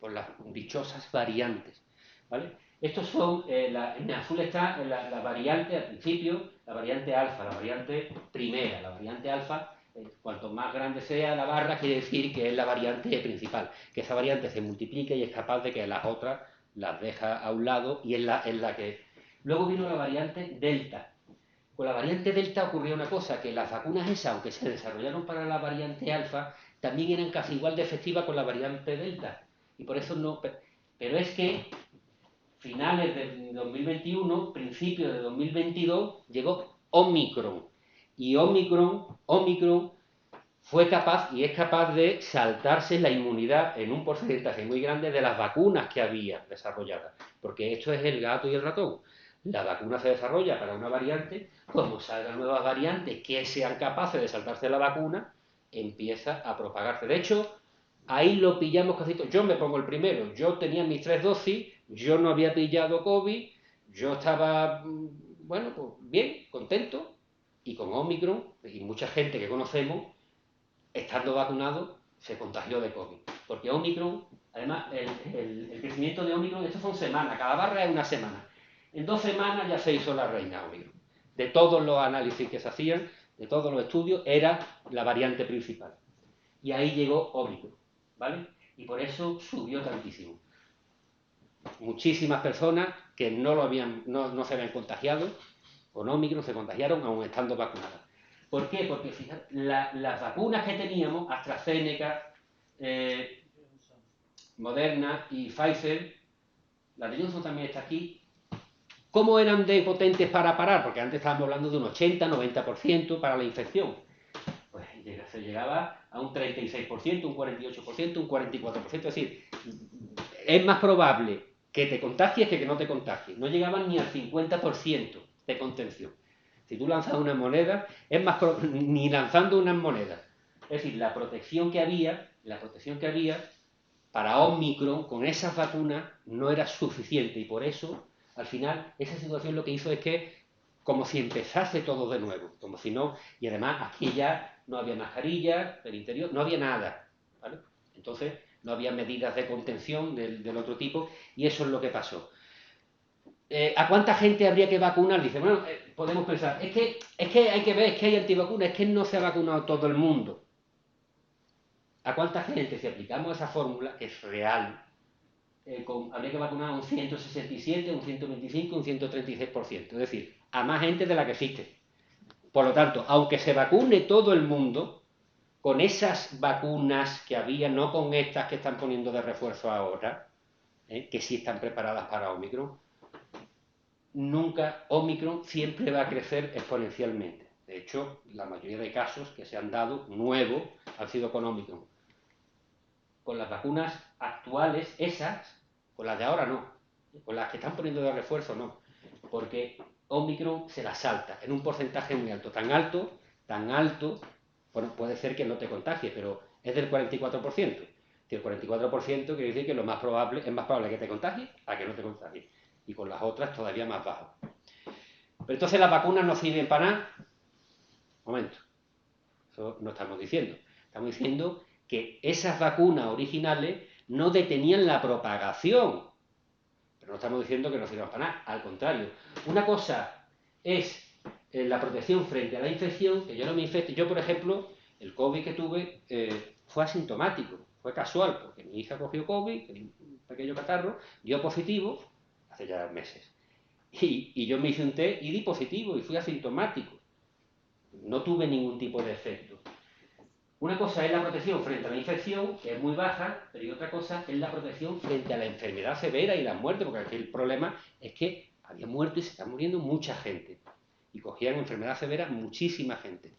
Speaker 2: por las dichosas variantes, ¿vale? Estos son, en azul está la variante al principio, la variante alfa, la variante primera. La variante alfa, cuanto más grande sea la barra, quiere decir que es la variante principal, que esa variante se multiplica y es capaz de que las otras las deja a un lado y es la que... Luego vino la variante delta. Con la variante delta ocurrió una cosa, que las vacunas esas, aunque se desarrollaron para la variante alfa, también eran casi igual de efectivas con la variante delta. Y por eso no... Pero es que finales de 2021, principios de 2022, llegó Omicron. Y Omicron fue capaz y es capaz de saltarse la inmunidad en un porcentaje muy grande de las vacunas que había desarrolladas. Porque esto es el gato y el ratón. La vacuna se desarrolla para una variante, como salgan nuevas variantes que sean capaces de saltarse la vacuna, empieza a propagarse. De hecho, ahí lo pillamos casi todo. Yo me pongo el primero, yo tenía mis 3 dosis, yo no había pillado COVID, yo estaba, bueno, pues bien, contento, y con Omicron, y mucha gente que conocemos, estando vacunado, se contagió de COVID. Porque Omicron, además, el crecimiento de Omicron, esto son semanas, cada barra es una semana. En 2 semanas ya se hizo la reina Omicron. De todos los análisis que se hacían, de todos los estudios, era la variante principal. Y ahí llegó Omicron, ¿vale? Y por eso subió tantísimo. Muchísimas personas que no se habían contagiado con Omicron se contagiaron aún estando vacunadas. ¿Por qué? Porque fíjate, las vacunas que teníamos, AstraZeneca, Moderna y Pfizer, la de Johnson también está aquí, ¿cómo eran de potentes para parar? Porque antes estábamos hablando de un 80-90% para la infección. Pues se llegaba a un 36%, un 48%, un 44%, es decir, es más probable que te contagies que no te contagies. No llegaban ni al 50% de contención. Si tú lanzas una moneda, es más ni lanzando unas monedas. Es decir, la protección que había para Omicron con esas vacunas no era suficiente y por eso, al final, esa situación lo que hizo es que como si empezase todo de nuevo, como si no, y además aquí ya no había mascarillas del interior, no había nada, ¿vale? Entonces no había medidas de contención del otro tipo y eso es lo que pasó. ¿A cuánta gente habría que vacunar? Dice, bueno, podemos pensar, es que hay que ver, es que hay antivacunas, es que no se ha vacunado todo el mundo. ¿A cuánta gente, si aplicamos esa fórmula, que es real, habría que vacunar a un 167, un 125, un 136%? Es decir, a más gente de la que existe. Por lo tanto, aunque se vacune todo el mundo, con esas vacunas que había, no con estas que están poniendo de refuerzo ahora, que sí están preparadas para Omicron, nunca Omicron siempre va a crecer exponencialmente. De hecho, la mayoría de casos que se han dado nuevos han sido con Omicron. Con las vacunas actuales, esas, con las de ahora no, con las que están poniendo de refuerzo no, porque Omicron se la salta en un porcentaje muy alto, tan alto, bueno, puede ser que no te contagie, pero es del 44%. Si el 44% quiere decir que lo más probable, es más probable que te contagie a que no te contagie. Y con las otras todavía más bajo. Pero entonces las vacunas no sirven para nada. Momento. Eso no estamos diciendo. Estamos diciendo que esas vacunas originales no detenían la propagación. Pero no estamos diciendo que no sirvan para nada. Al contrario. Una cosa es la protección frente a la infección, que yo no me infecte. Yo, por ejemplo, el COVID que tuve fue asintomático, fue casual, porque mi hija cogió COVID, un pequeño catarro, dio positivo hace ya meses. Y yo me hice un test y di positivo y fui asintomático. No tuve ningún tipo de efecto. Una cosa es la protección frente a la infección, que es muy baja, pero y otra cosa es la protección frente a la enfermedad severa y la muerte, porque aquí el problema es que había muerto y se está muriendo mucha gente. Y cogían enfermedad severa muchísima gente.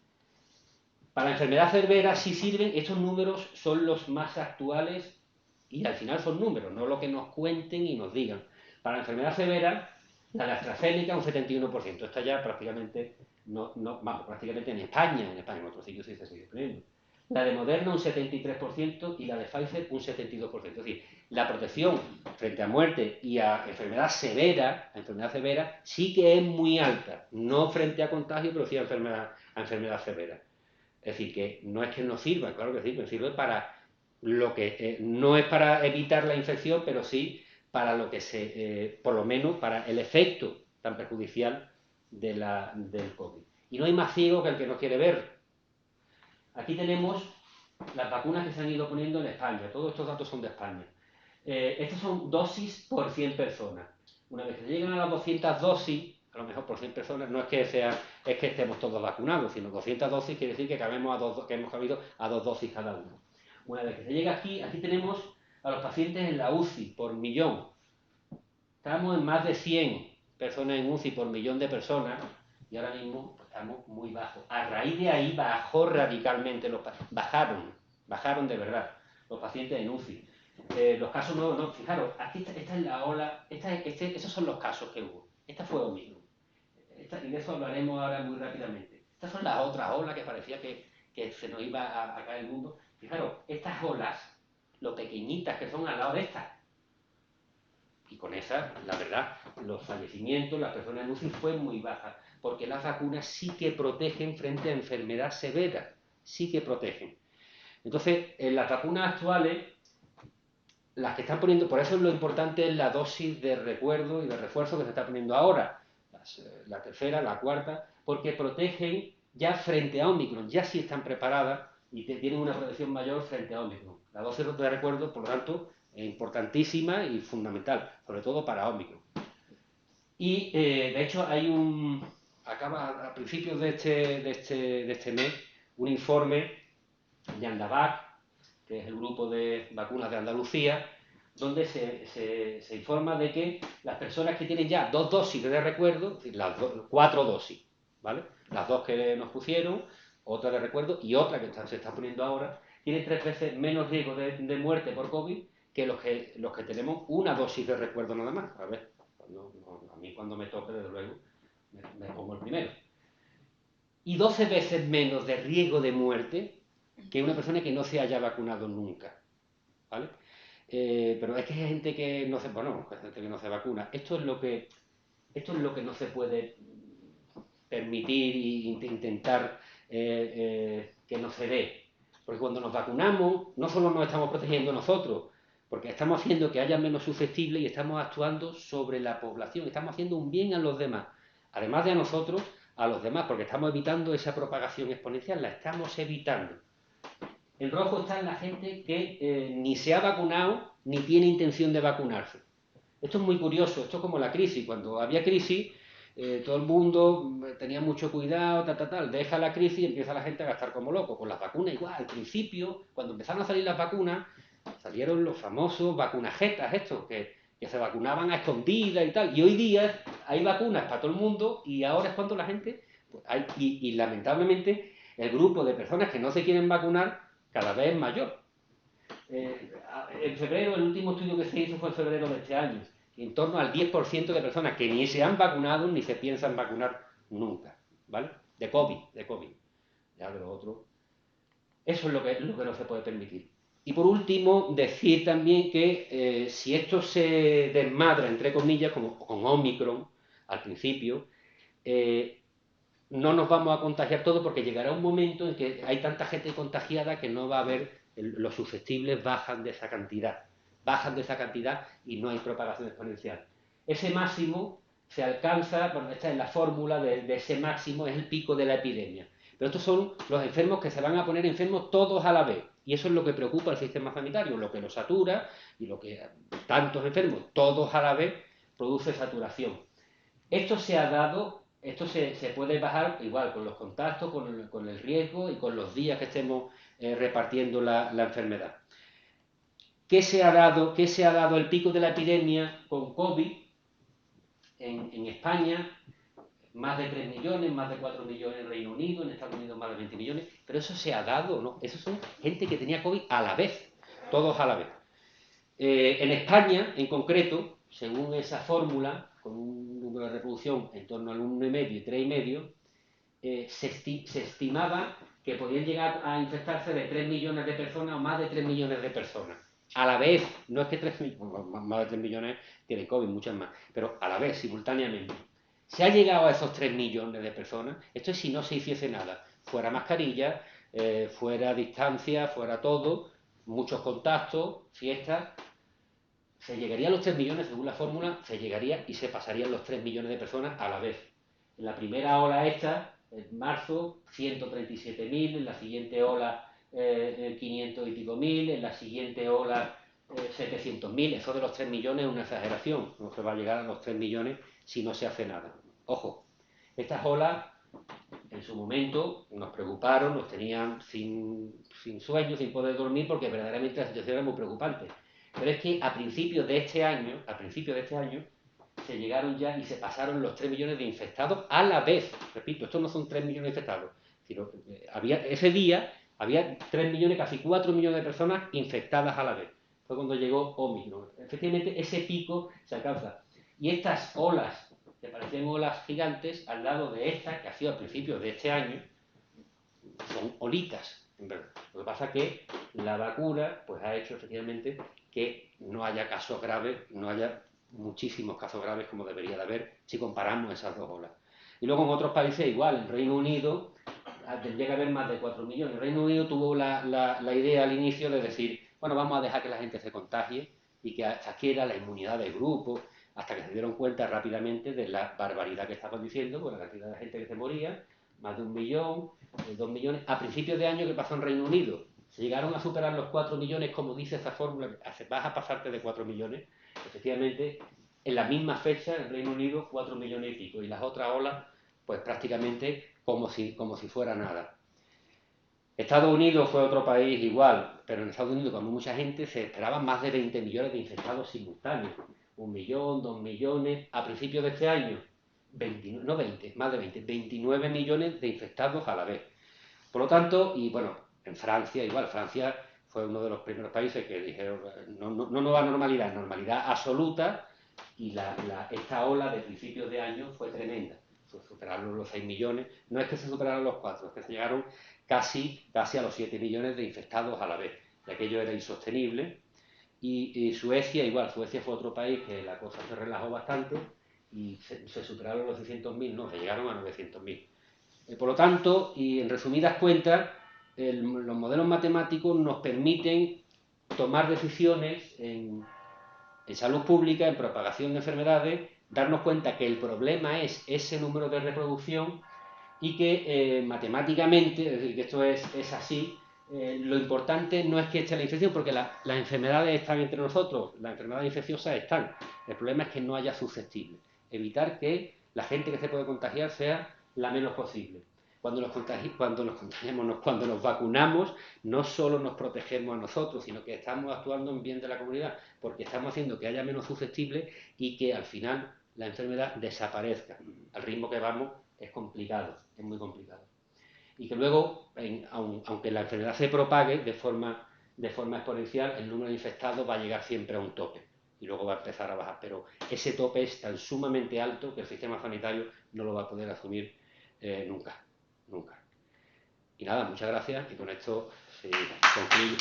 Speaker 2: Para la enfermedad severa sí sirven, estos números son los más actuales y al final son números, no lo que nos cuenten y nos digan. Para la enfermedad severa, la de AstraZeneca un 71%. Esta ya prácticamente, vamos, prácticamente en España en otros sitios sí se sigue poniendo. La de Moderna un 73% y la de Pfizer un 72%. Es decir, la protección frente a muerte y a enfermedad severa sí que es muy alta. No frente a contagio, pero sí a enfermedad severa. Es decir, que no es que no sirva, claro que sirve, sirve para lo que no es para evitar la infección, pero sí para lo que por lo menos para el efecto tan perjudicial del COVID. Y no hay más ciego que el que no quiere ver. Aquí tenemos las vacunas que se han ido poniendo en España. Todos estos datos son de España. Estas son dosis por 100 personas. Una vez que llegan a las 200 dosis, a lo mejor por 100 personas, no es que estemos todos vacunados, sino 200 dosis quiere decir que hemos cabido a 2 dosis cada uno. Una vez que se llega aquí tenemos a los pacientes en la UCI por millón. Estamos en más de 100 personas en UCI por millón de personas y ahora mismo estamos muy bajos. A raíz de ahí bajó radicalmente, bajaron de verdad los pacientes en UCI. Los casos no, fijaros, aquí esta es la ola, esos son los casos que hubo. Esta fue Omicron. Y de eso hablaremos ahora muy rápidamente. Estas son las otras olas que parecía que se nos iba a caer el mundo. Fijaros, estas olas, lo pequeñitas que son al lado de estas, y con esa, la verdad, los fallecimientos, las personas en UCI fue muy baja, porque las vacunas sí que protegen frente a enfermedad severa, sí que protegen. Entonces, en las vacunas actuales, las que están poniendo, por eso lo importante es la dosis de recuerdo y de refuerzo que se está poniendo ahora, la tercera, la cuarta, porque protegen ya frente a Omicron, ya sí están preparadas y tienen una protección mayor frente a Omicron. La dosis de recuerdo, por lo tanto, es importantísima y fundamental, sobre todo para Omicron. Y de hecho acaba a principios de este mes un informe de Andavac, que es el grupo de vacunas de Andalucía, donde se informa de que las personas que tienen ya 2 dosis de recuerdo, es decir, 4 dosis, ¿vale? Las 2 que nos pusieron, otra de recuerdo y otra que se está poniendo ahora, tienen 3 veces menos riesgo de muerte por COVID que los que tenemos una dosis de recuerdo nada más. A ver, a mí cuando me toque, desde luego, me pongo el primero. Y 12 veces menos de riesgo de muerte que una persona que no se haya vacunado nunca, ¿vale? Pero es que hay gente que no se, bueno, hay gente que no se vacuna. Esto es lo que no se puede permitir e intentar que no se dé. Porque cuando nos vacunamos, no solo nos estamos protegiendo nosotros, porque estamos haciendo que haya menos susceptibles y estamos actuando sobre la población, estamos haciendo un bien a los demás, además de a nosotros, a los demás, porque estamos evitando esa propagación exponencial, la estamos evitando. En rojo está la gente que ni se ha vacunado ni tiene intención de vacunarse. Esto es muy curioso, esto es como la crisis. Cuando había crisis, todo el mundo tenía mucho cuidado, tal, deja la crisis y empieza la gente a gastar como loco. Con las vacunas igual, al principio, cuando empezaron a salir las vacunas, salieron los famosos vacunajetas estos, que se vacunaban a escondidas y tal. Y hoy día hay vacunas para todo el mundo y ahora es cuando la gente, pues, y lamentablemente el grupo de personas que no se quieren vacunar cada vez es mayor. En febrero, el último estudio que se hizo fue en febrero de este año. En torno al 10% de personas que ni se han vacunado ni se piensan vacunar nunca, ¿vale? De COVID, de COVID. Ya de lo otro. Eso es lo que no se puede permitir. Y por último, decir también que si esto se desmadra, entre comillas, como con Omicron al principio, eh, no nos vamos a contagiar todos porque llegará un momento en que hay tanta gente contagiada que no va a haber, los susceptibles bajan de esa cantidad y no hay propagación exponencial. Ese máximo se alcanza, bueno, esta es la fórmula de ese máximo, es el pico de la epidemia. Pero estos son los enfermos que se van a poner enfermos todos a la vez. Y eso es lo que preocupa al sistema sanitario, lo que lo satura y lo que tantos enfermos todos a la vez produce saturación. Esto se puede bajar igual con los contactos, con el riesgo y con los días que estemos repartiendo la enfermedad. Qué se ha dado el pico de la epidemia con COVID en España? Más de 3 millones, más de 4 millones en Reino Unido, en Estados Unidos más de 20 millones, pero eso se ha dado, ¿no? Eso son gente que tenía COVID a la vez, todos a la vez. En España, en concreto, según esa fórmula, con un número de reproducción en torno al 1,5 y 3,5, se estimaba que podían llegar a infectarse de 3 millones de personas o más de 3 millones de personas. A la vez, no es que más de 3 millones tienen COVID, muchas más, pero a la vez, simultáneamente. Se ha llegado a esos 3 millones de personas, esto es si no se hiciese nada, fuera mascarilla, fuera distancia, fuera todo, muchos contactos, fiestas, se llegaría a los 3 millones según la fórmula, se llegaría y se pasarían los 3 millones de personas a la vez. En la primera ola esta, en marzo, 137.000, en la siguiente ola 500 y pico mil, en la siguiente ola 700.000. Eso de los 3 millones es una exageración, no se va a llegar a los 3 millones si no se hace nada. Ojo, estas olas en su momento nos preocuparon, nos tenían sin sueño, sin poder dormir, porque verdaderamente la situación era muy preocupante. Pero es que a principios de este año, se llegaron ya y se pasaron los 3 millones de infectados a la vez. Repito, estos no son 3 millones de infectados, sino ese día había 3 millones, casi 4 millones de personas infectadas a la vez. Fue cuando llegó Omicron. Efectivamente, ese pico se alcanza. Y estas olas, que parecían olas gigantes, al lado de esta, que ha sido a principios de este año, son olitas, en verdad. Lo que pasa es que la vacuna pues, ha hecho efectivamente que no haya casos graves, no haya muchísimos casos graves como debería de haber si comparamos esas dos olas. Y luego en otros países igual, en Reino Unido llega a haber más de 4 millones. El Reino Unido tuvo la idea al inicio de decir, bueno, vamos a dejar que la gente se contagie y que adquiera la inmunidad del grupo, hasta que se dieron cuenta rápidamente de la barbaridad que estaban diciendo, con la cantidad de gente que se moría, más de 1 millón, 2 millones. A principios de año, ¿qué pasó en Reino Unido? Se llegaron a superar los 4 millones, como dice esa fórmula, vas a pasarte de 4 millones. Efectivamente, en la misma fecha, en Reino Unido, 4 millones y pico. Y las otras olas, pues prácticamente como si fuera nada. Estados Unidos fue otro país igual, pero en Estados Unidos, como mucha gente, se esperaban más de 20 millones de infectados simultáneos. 1 millón, 2 millones. A principios de este año, 29 millones de infectados a la vez. Por lo tanto, y bueno, en Francia igual, Francia fue uno de los primeros países que dijeron no nueva normalidad, normalidad absoluta, y esta ola de principios de año fue tremenda. Superaron los 6 millones, no es que se superaron los 4, es que se llegaron casi a los 7 millones de infectados a la vez, y aquello era insostenible. Y Suecia igual, Suecia fue otro país que la cosa se relajó bastante y se superaron los 600.000, no, se llegaron a 900.000. Por lo tanto, y en resumidas cuentas, los modelos matemáticos nos permiten tomar decisiones en salud pública, en propagación de enfermedades, darnos cuenta que el problema es ese número de reproducción y que matemáticamente, es decir, que esto es así, lo importante no es que esté la infección, porque las enfermedades están entre nosotros, las enfermedades infecciosas están. El problema es que no haya susceptibles. Evitar que la gente que se puede contagiar sea la menos posible. Cuando cuando nos vacunamos, no solo nos protegemos a nosotros, sino que estamos actuando en bien de la comunidad, porque estamos haciendo que haya menos susceptibles y que al final la enfermedad desaparezca. Al ritmo que vamos es complicado, es muy complicado. Y que luego, aunque la enfermedad se propague de forma exponencial, el número de infectados va a llegar siempre a un tope y luego va a empezar a bajar. Pero ese tope es tan sumamente alto que el sistema sanitario no lo va a poder asumir nunca, nunca. Y nada, muchas gracias y con esto se concluye.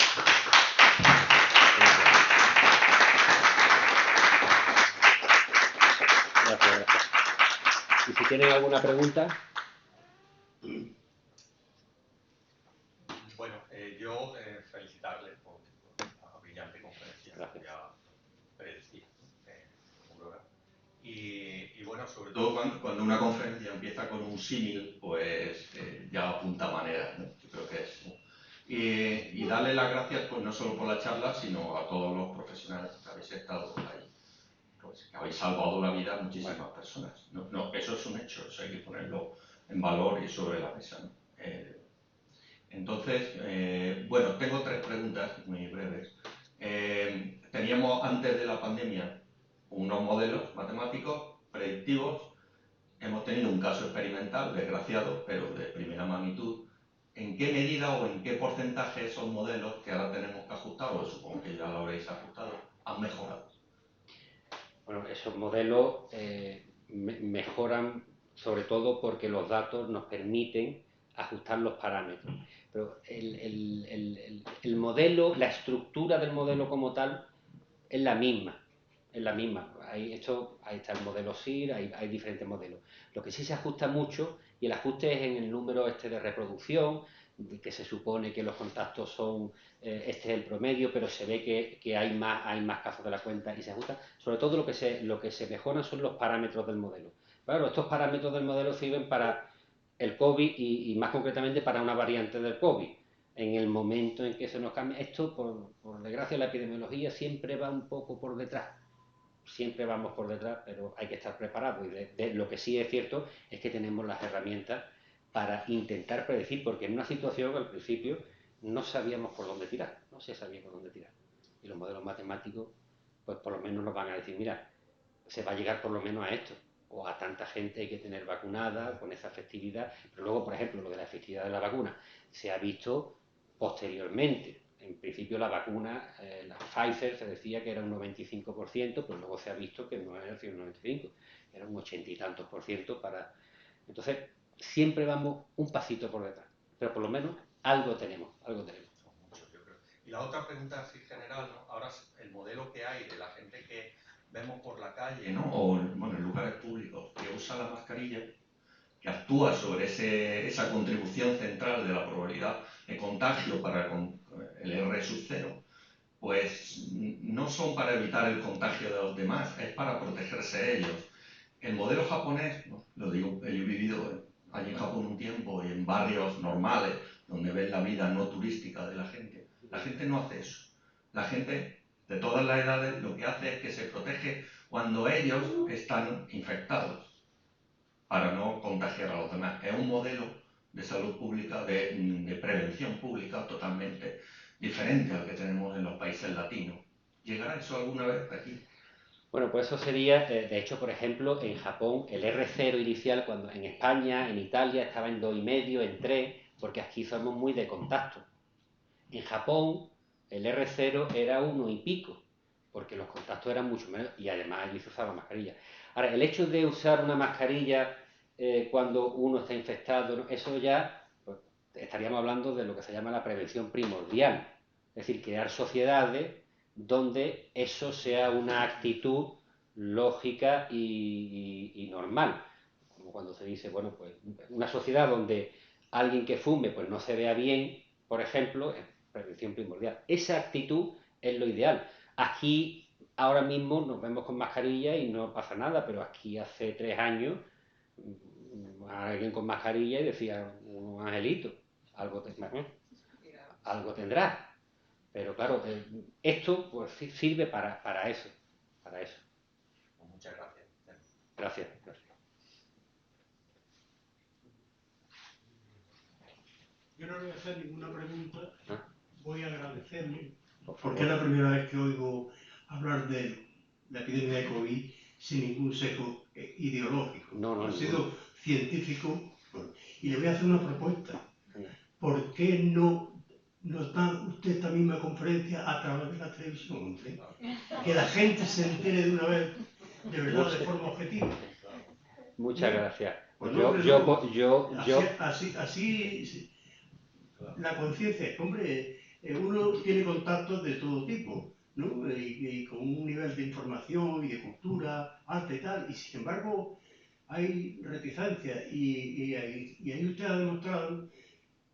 Speaker 2: Gracias. Y si tienen alguna pregunta.
Speaker 3: Bueno, yo felicitarles por la brillante conferencia.
Speaker 2: Gracias.
Speaker 3: Ya predecía, y bueno, sobre todo cuando una conferencia empieza con un símil, pues ya apunta maneras, ¿no? Yo creo que es, ¿no? Y darle las gracias pues no solo por la charla, sino a todos los profesionales que habéis estado ahí, pues, que habéis salvado la vida a muchísimas personas. No, eso es un hecho, eso hay que ponerlo en valor y sobre la mesa, ¿no? Entonces, bueno, tengo 3 preguntas muy breves. Teníamos antes de la pandemia unos modelos matemáticos predictivos. Hemos tenido un caso experimental, desgraciado, pero de primera magnitud. ¿En qué medida o en qué porcentaje esos modelos que ahora tenemos que ajustar, o supongo que ya lo habréis ajustado, han mejorado?
Speaker 2: Bueno, esos modelos mejoran sobre todo porque los datos nos permiten ajustar los parámetros. Pero el modelo, la estructura del modelo como tal es la misma. Es la misma. Ahí está el modelo SIR, hay diferentes modelos. Lo que sí se ajusta mucho, y el ajuste es en el número de reproducción, que se supone que los contactos son, este es el promedio, pero se ve que hay más casos de la cuenta y se ajusta. Sobre todo lo que se mejora son los parámetros del modelo. Claro, estos parámetros del modelo sirven para el COVID y más concretamente para una variante del COVID. En el momento en que se nos cambia, esto por desgracia la epidemiología siempre va un poco por detrás. Siempre vamos por detrás, pero hay que estar preparados. Y lo que sí es cierto es que tenemos las herramientas para intentar predecir, porque en una situación al principio no sabíamos por dónde tirar, no se sabía por dónde tirar. Y los modelos matemáticos, pues por lo menos nos van a decir, mira, se va a llegar por lo menos a esto, o a tanta gente hay que tener vacunada con esa efectividad. Pero luego, por ejemplo, lo de la efectividad de la vacuna se ha visto posteriormente. En principio la vacuna, la Pfizer, se decía que era un 95%, pero luego se ha visto que no era un 95%, era un 80 y tantos por ciento para... Entonces, siempre vamos un pasito por detrás, pero por lo menos algo tenemos, algo tenemos.
Speaker 3: Mucho, yo creo. Y la otra pregunta así general, ¿no? Ahora el modelo que hay de la gente que vemos por la calle, ¿no? O bueno, en lugares públicos, que usa la mascarilla, que actúa sobre esa contribución central de la probabilidad de contagio para el R sub 0, pues no son para evitar el contagio de los demás, es para protegerse ellos. El modelo japonés, ¿no? Lo digo, he vivido allí en Japón un tiempo y en barrios normales, donde ven la vida no turística de la gente no hace eso. La gente de todas las edades lo que hace es que se protege cuando ellos están infectados, para no contagiar a los demás. Es un modelo de salud pública, de prevención pública totalmente diferente al que tenemos en los países latinos. ¿Llegará eso alguna vez aquí?
Speaker 2: Bueno, pues eso sería, de hecho, por ejemplo, en Japón el R0 inicial, cuando en España, en Italia estaba en 2,5, en 3, porque aquí somos muy de contacto. En Japón el R0 era 1 y pico, porque los contactos eran mucho menos y además allí se usaba mascarilla. Ahora, el hecho de usar una mascarilla cuando uno está infectado, eso ya pues, estaríamos hablando de lo que se llama la prevención primordial, es decir, crear sociedades donde eso sea una actitud lógica y normal. Como cuando se dice, bueno, pues una sociedad donde alguien que fume pues no se vea bien, por ejemplo, es prevención primordial. Esa actitud es lo ideal. Aquí ahora mismo nos vemos con mascarilla y no pasa nada, pero aquí hace 3 años alguien con mascarilla y decía un angelito, algo te... algo tendrá. Pero claro, esto pues sirve para eso, para eso.
Speaker 3: Pues muchas gracias.
Speaker 2: Gracias, gracias.
Speaker 4: Yo no le voy a hacer ninguna pregunta, voy a agradecerle,
Speaker 2: Porque
Speaker 4: es la primera vez que oigo hablar de la epidemia de COVID sin ningún sesgo ideológico.
Speaker 2: No,
Speaker 4: Ha sido científico. Y le voy a hacer una propuesta. ¿Por qué no da usted esta misma conferencia a través de la televisión, hombre? Que la gente se entere de una vez, de verdad, de forma objetiva.
Speaker 2: Muchas gracias.
Speaker 4: Pues así la conciencia es que, hombre, uno tiene contactos de todo tipo, ¿no? Y con un nivel de información y de cultura alta y tal, y sin embargo hay reticencia y ahí usted ha demostrado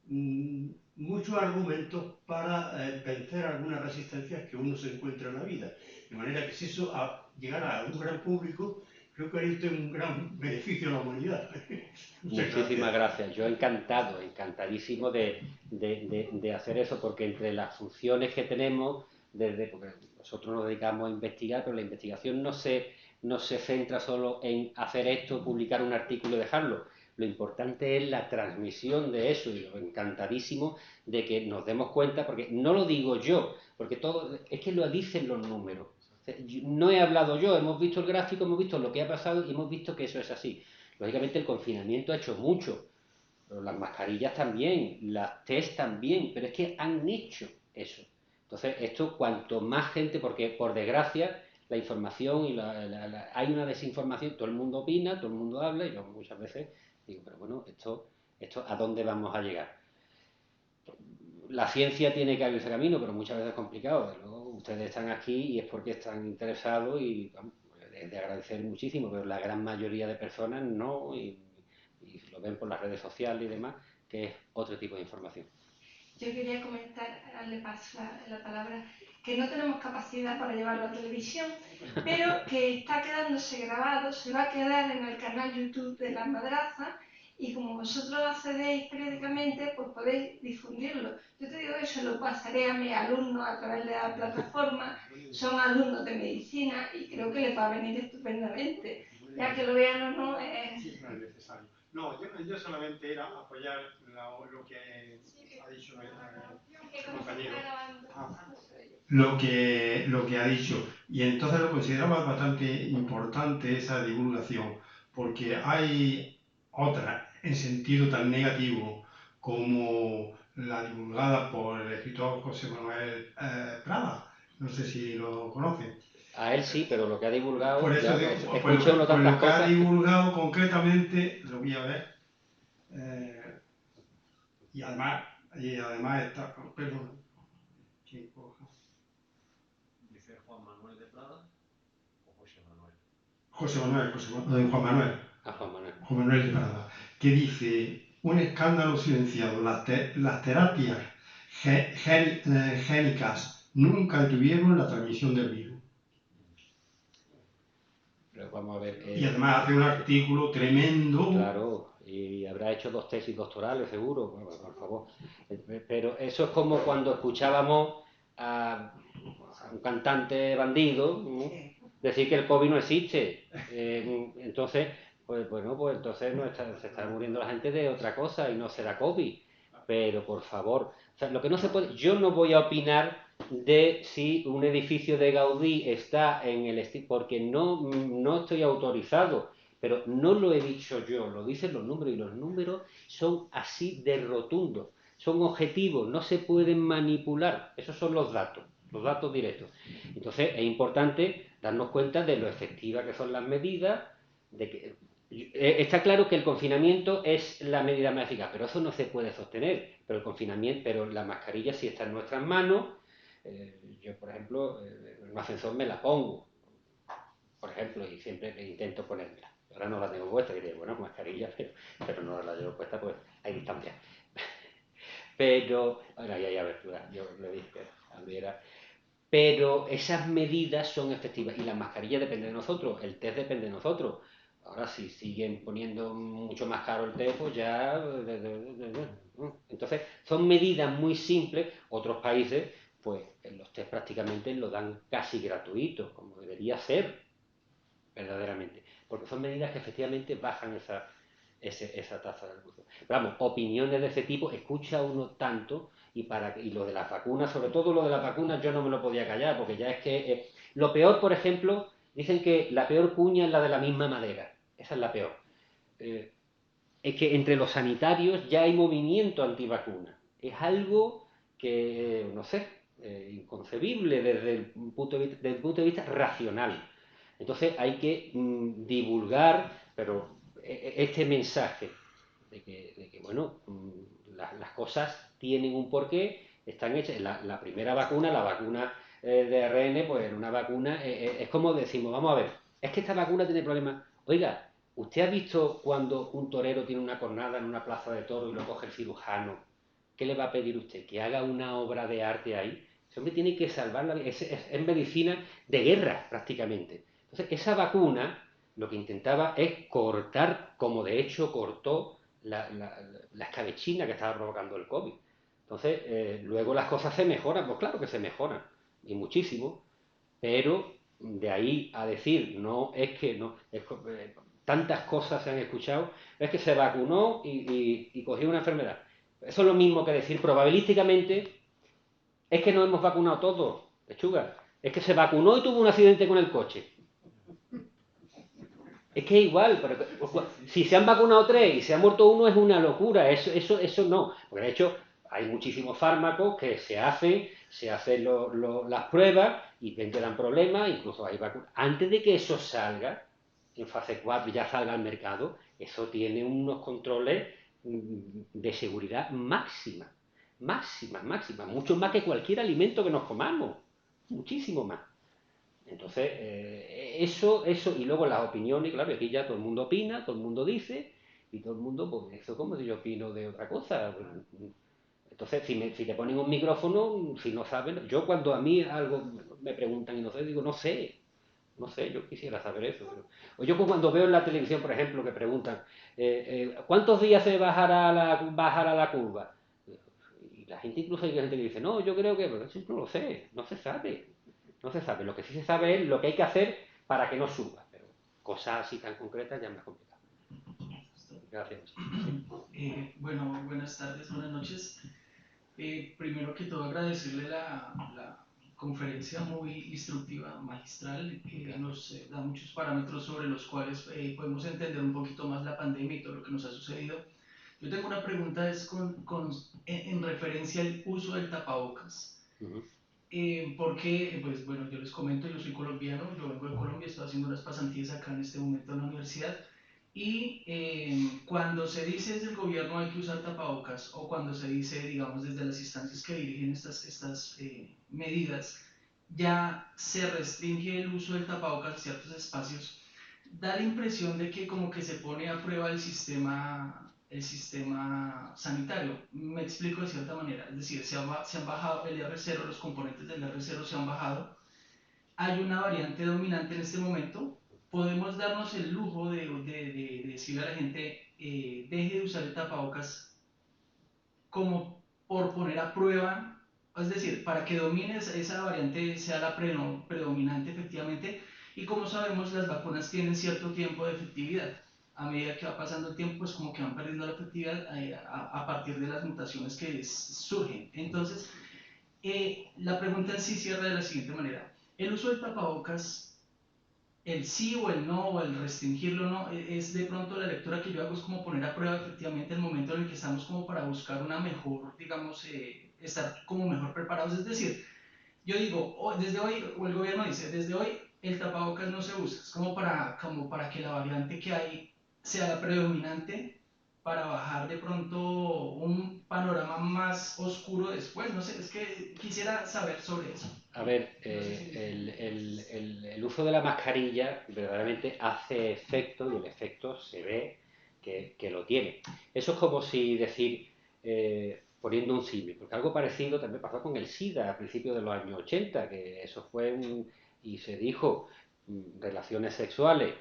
Speaker 4: muchos argumentos para vencer algunas resistencias que uno se encuentra en la vida. De manera que si eso llegara a un gran público, creo que haría usted un gran beneficio a la humanidad.
Speaker 2: Muchísimas gracias. Yo encantadísimo de hacer eso, porque entre las funciones que tenemos, porque nosotros nos dedicamos a investigar, pero la investigación no se centra solo en hacer esto, publicar un artículo y dejarlo. Lo importante es la transmisión de eso, y lo encantadísimo de que nos demos cuenta, porque no lo digo yo, porque todo es que lo dicen los números. No he hablado yo, hemos visto el gráfico, hemos visto lo que ha pasado y hemos visto que eso es así. Lógicamente el confinamiento ha hecho mucho, pero las mascarillas también, las test también, pero es que han hecho eso. Entonces, esto cuanto más gente, porque por desgracia la información y hay una desinformación, todo el mundo opina, todo el mundo habla, y yo muchas veces digo, pero bueno, esto ¿a dónde vamos a llegar? La ciencia tiene que abrirse camino, pero muchas veces es complicado. Luego, ustedes están aquí y es porque están interesados y vamos, es de agradecer muchísimo, pero la gran mayoría de personas no, y lo ven por las redes sociales y demás, que es otro tipo de información.
Speaker 1: Yo quería comentar, darle paso la palabra, que no tenemos capacidad para llevarlo a televisión, pero que está quedándose grabado, se va a quedar en el canal YouTube de La Madraza, y como vosotros accedéis periódicamente, pues podéis difundirlo. Yo te digo eso, lo pasaré a mis alumnos a través de la plataforma, son alumnos de medicina y creo que les va a venir estupendamente. Ya que lo vean o no, es
Speaker 4: necesario. No, yo solamente era apoyar lo que ha dicho el compañero. Lo que ha dicho. Y entonces lo consideraba bastante importante esa divulgación, porque hay otra en sentido tan negativo como la divulgada por el escritor José Manuel Prada. No sé si lo conocen.
Speaker 2: A él sí, pero lo que ha divulgado,
Speaker 4: por eso digo,
Speaker 2: escucha uno tantas
Speaker 4: lo que
Speaker 2: cosas.
Speaker 4: ha divulgado concretamente, lo voy a ver, y además está, perdón, ¿quién coja?
Speaker 3: ¿Dice Juan Manuel de Prada o José Manuel?
Speaker 4: Juan Manuel. Juan Manuel de Prada, que dice, un escándalo silenciado, las terapias génicas nunca detuvieron la transmisión del virus.
Speaker 2: Pero vamos a ver.
Speaker 4: Y además hace un artículo tremendo.
Speaker 2: Claro, y habrá hecho 2 tesis doctorales, seguro, bueno, por favor. Pero eso es como cuando escuchábamos a un cantante bandido, ¿no?, decir que el COVID no existe. Entonces, pues entonces se está muriendo la gente de otra cosa y no será COVID. Pero por favor, o sea, lo que no se puede, yo no voy a opinar de si un edificio de Gaudí está en el estilo, porque no estoy autorizado, pero no lo he dicho yo, lo dicen los números, y los números son así de rotundos, son objetivos, no se pueden manipular, esos son los datos directos. Entonces es importante darnos cuenta de lo efectivas que son las medidas, de que está claro que el confinamiento es la medida más eficaz, pero eso no se puede sostener. Pero el confinamiento, pero la mascarilla sí está en nuestras manos. Yo, por ejemplo, en un ascensor me la pongo, por ejemplo, y siempre intento ponérmela. Ahora no la tengo puesta, que digo, bueno, mascarilla, pero no la llevo puesta, pues hay distancia. Pero, ahora ya hay abertura, yo le dije que abriera. Pero esas medidas son efectivas y la mascarilla depende de nosotros, el test depende de nosotros. Ahora si siguen poniendo mucho más caro el té, pues ya... Entonces, son medidas muy simples. Otros países, pues los test prácticamente lo dan casi gratuitos, como debería ser, verdaderamente. Porque son medidas que efectivamente bajan esa tasa de uso. Pero vamos, opiniones de ese tipo, escucha uno tanto, y lo de las vacunas, sobre todo lo de las vacunas, yo no me lo podía callar, porque ya es que... lo peor, por ejemplo, dicen que la peor cuña es la de la misma madera. Esa es la peor. Eh, es que entre los sanitarios ya hay movimiento antivacuna. Es algo que, no sé, inconcebible desde el punto de vista racional. Entonces hay que divulgar, pero este mensaje de que bueno, las cosas tienen un porqué, están hechas. La primera vacuna, la vacuna de ARN, pues era una vacuna, es como decimos, vamos a ver, es que esta vacuna tiene problemas. Oiga, ¿usted ha visto cuando un torero tiene una cornada en una plaza de toros y lo coge el cirujano? ¿Qué le va a pedir usted? ¿Que haga una obra de arte ahí? Ese hombre tiene que salvar la vida. Es medicina de guerra, prácticamente. Entonces, esa vacuna lo que intentaba es cortar, como de hecho cortó la escabechina que estaba provocando el COVID. Entonces, luego las cosas se mejoran, pues claro que se mejoran, y muchísimo, pero de ahí a decir, no, es que no, tantas cosas se han escuchado, es que se vacunó y cogió una enfermedad. Eso es lo mismo que decir, probabilísticamente, es que no hemos vacunado todos, lechuga. Es que se vacunó y tuvo un accidente con el coche. Es que es igual, pero si se han vacunado 3 y se ha muerto uno es una locura, eso no. Porque de hecho hay muchísimos fármacos que se hacen las pruebas y ven que dan problemas, incluso hay vacunas. Antes de que eso salga, en fase 4 ya salga al mercado, eso tiene unos controles de seguridad máxima, mucho más que cualquier alimento que nos comamos, muchísimo más. Entonces, eso, y luego las opiniones, claro, aquí ya todo el mundo opina, todo el mundo dice, y todo el mundo, pues eso como si yo opino de otra cosa. Entonces, si te ponen un micrófono, si no saben, yo cuando a mí algo me preguntan y no sé, digo, no sé, yo quisiera saber eso. O yo cuando veo en la televisión, por ejemplo, que preguntan, ¿cuántos días se bajará la curva? Y la gente, incluso hay gente que dice, no, yo creo que, pero eso no lo sé, no se sabe. No se sabe. Lo que sí se sabe es lo que hay que hacer para que no suba. Pero cosas así tan concretas ya es más complicado. Gracias.
Speaker 5: Bueno, buenas tardes, buenas noches. Primero que todo agradecerle la conferencia muy instructiva, magistral, que nos da muchos parámetros sobre los cuales podemos entender un poquito más la pandemia y todo lo que nos ha sucedido. Yo tengo una pregunta, es en referencia al uso del tapabocas. Porque, pues bueno, yo les comento, yo soy colombiano, yo vengo de Colombia, estoy haciendo unas pasantías acá en este momento en la universidad, y cuando se dice desde el gobierno hay que usar tapabocas, o cuando se dice, digamos, desde las instancias que dirigen estas medidas, ya se restringe el uso del tapabocas a ciertos espacios, da la impresión de que como que se pone a prueba el sistema sanitario. Me explico de cierta manera, es decir, se han bajado el R0, los componentes del R0 se han bajado, hay una variante dominante en este momento, podemos darnos el lujo de decirle a la gente, deje de usar el tapabocas como por poner a prueba, es decir, para que domine esa variante sea la predominante efectivamente, y como sabemos las vacunas tienen cierto tiempo de efectividad. A medida que va pasando el tiempo, pues como que van perdiendo la efectividad a partir de las mutaciones que surgen. Entonces, la pregunta en sí cierra de la siguiente manera. El uso del tapabocas, el sí o el no, o el restringirlo o no, es de pronto la lectura que yo hago, es como poner a prueba efectivamente el momento en el que estamos como para buscar una mejor, digamos, estar como mejor preparados. Es decir, yo digo, desde hoy, o el gobierno dice, desde hoy el tapabocas no se usa, es como para que la variante que hay sea la predominante, para bajar de pronto un panorama más oscuro después. No sé, es que quisiera saber sobre eso.
Speaker 2: A ver,
Speaker 5: No sé si...
Speaker 2: el uso de la mascarilla verdaderamente hace efecto, y el efecto se ve que lo tiene. Eso es como si decir, poniendo un símil, porque algo parecido también pasó con el SIDA a principios de los años 80, que eso fue y se dijo relaciones sexuales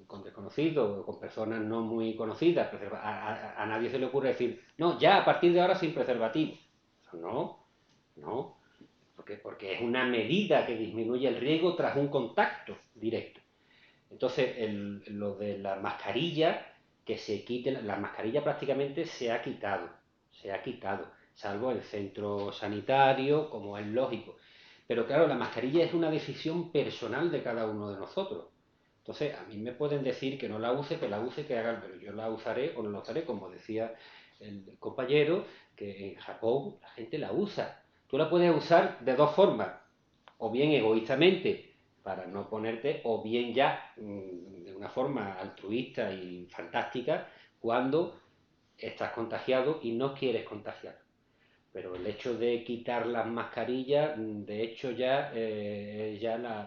Speaker 2: con desconocidos o con personas no muy conocidas, a nadie se le ocurre decir, no, ya a partir de ahora sin preservativo. No, no, porque es una medida que disminuye el riesgo tras un contacto directo. Entonces, lo de la mascarilla, que se quite, la mascarilla prácticamente se ha quitado, salvo en centros sanitarios, como es lógico. Pero claro, la mascarilla es una decisión personal de cada uno de nosotros. Entonces, a mí me pueden decir que no la use, que la use, que hagan, pero yo la usaré o no la usaré, como decía el compañero, que en Japón la gente la usa. Tú la puedes usar de dos formas, o bien egoístamente, para no ponerte, o bien ya de una forma altruista y fantástica, cuando estás contagiado y no quieres contagiar. Pero el hecho de quitar las mascarillas, de hecho de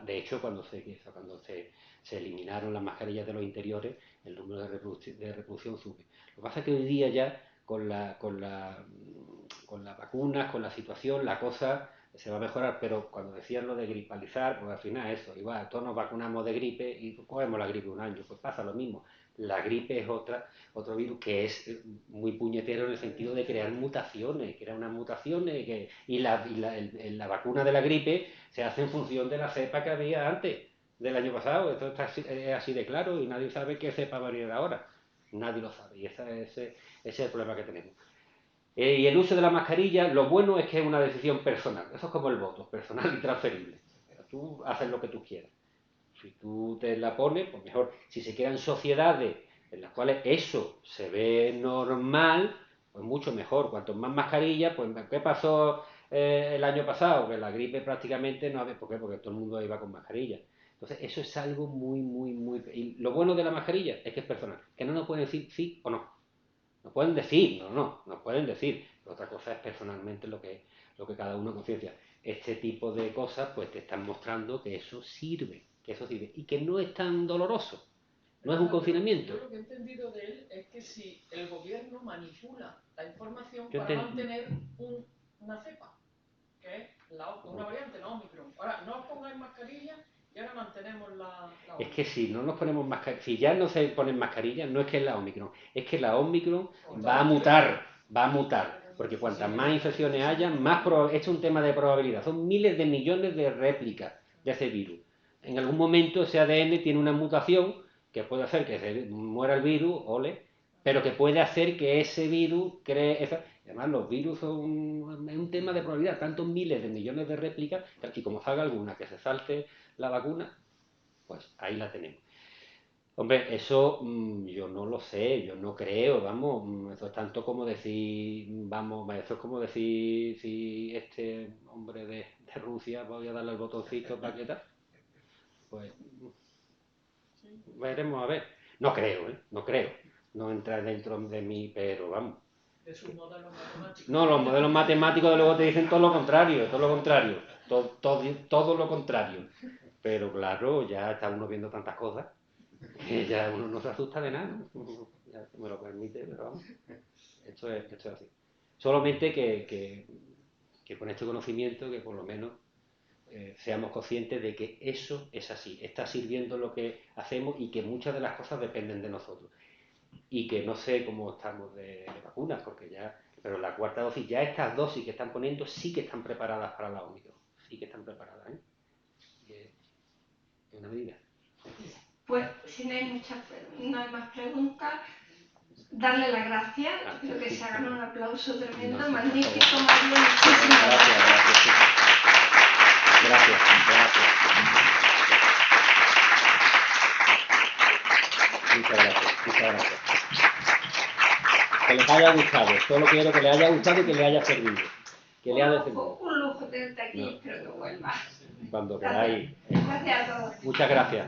Speaker 2: hecho cuando se eliminaron las mascarillas de los interiores, el número de reproducción sube. Lo que pasa es que hoy día ya con las vacunas, con la situación, la cosa se va a mejorar, pero cuando decían lo de gripalizar, pues al final eso, igual todos nos vacunamos de gripe y cogemos la gripe un año, pues pasa lo mismo. La gripe es otro virus que es muy puñetero en el sentido de crear mutaciones, y la vacuna de la gripe se hace en función de la cepa que había antes del año pasado. Esto es así de claro y nadie sabe qué cepa va a venir ahora. Nadie lo sabe y ese es el problema que tenemos. Y el uso de la mascarilla, lo bueno es que es una decisión personal. Eso es como el voto, personal y transferible. Tú haces lo que tú quieras. Si tú te la pones, pues mejor. Si se crean sociedades en las cuales eso se ve normal, pues mucho mejor. Cuanto más mascarillas, pues ¿qué pasó el año pasado? Que la gripe prácticamente no había. ¿Por qué? Porque todo el mundo iba con mascarilla. Entonces eso es algo muy, muy, muy... Y lo bueno de la mascarilla es que es personal. Que no nos pueden decir sí o no. Nos pueden decir, nos pueden decir. Pero otra cosa es personalmente lo que cada uno conciencia. Este tipo de cosas pues te están mostrando que eso sirve y que no es tan doloroso, no es un confinamiento.
Speaker 6: Yo lo que he entendido de él es que si el gobierno manipula la información para mantener una cepa, que es una variante, la Omicron. Ahora, no os pongáis mascarilla y ahora mantenemos la Omicron.
Speaker 2: Es que si no nos ponemos mascarilla, si ya no se ponen mascarillas, no es que es la Omicron, es que la Omicron va a mutar. Porque cuantas más infecciones haya, es un tema de probabilidad. Son miles de millones de réplicas de ese virus. En algún momento ese ADN tiene una mutación que puede hacer que se muera el virus, pero que puede hacer que ese virus cree... Además, los virus es un tema de probabilidad. Tantos miles de millones de réplicas, y como salga alguna que se salte la vacuna, pues ahí la tenemos. Hombre, eso yo no lo sé, yo no creo, vamos, eso es tanto como decir, vamos, eso es como decir si este hombre de Rusia voy a darle el botoncito para que tal. Pues veremos a ver. No creo, no creo. No entra dentro de mí, pero vamos.
Speaker 6: Es un modelo matemático.
Speaker 2: No, los modelos matemáticos de luego te dicen todo lo contrario, todo lo contrario. Pero claro, ya está uno viendo tantas cosas que ya uno no se asusta de nada, ¿no? Ya me lo permite, pero vamos, esto es así. Solamente que con este conocimiento, que por lo menos seamos conscientes de que eso es así, está sirviendo lo que hacemos y que muchas de las cosas dependen de nosotros. Y que no sé cómo estamos de vacunas, pero la cuarta dosis, ya estas dosis que están poniendo sí que están preparadas para la Omicron, sí que están preparadas, ¿eh? Es una medida.
Speaker 1: Pues si no hay más preguntas, darle las gracias. Creo que se ha ganado un aplauso tremendo, magnífico, Mario. Muchísimas gracias.
Speaker 2: Gracias. Muchas gracias. Que les haya gustado. Solo quiero que les haya gustado y que les haya servido.
Speaker 1: Un lujo tenerte aquí, espero que vuelvas.
Speaker 2: Cuando queráis.
Speaker 1: Gracias a todos.
Speaker 2: Muchas gracias.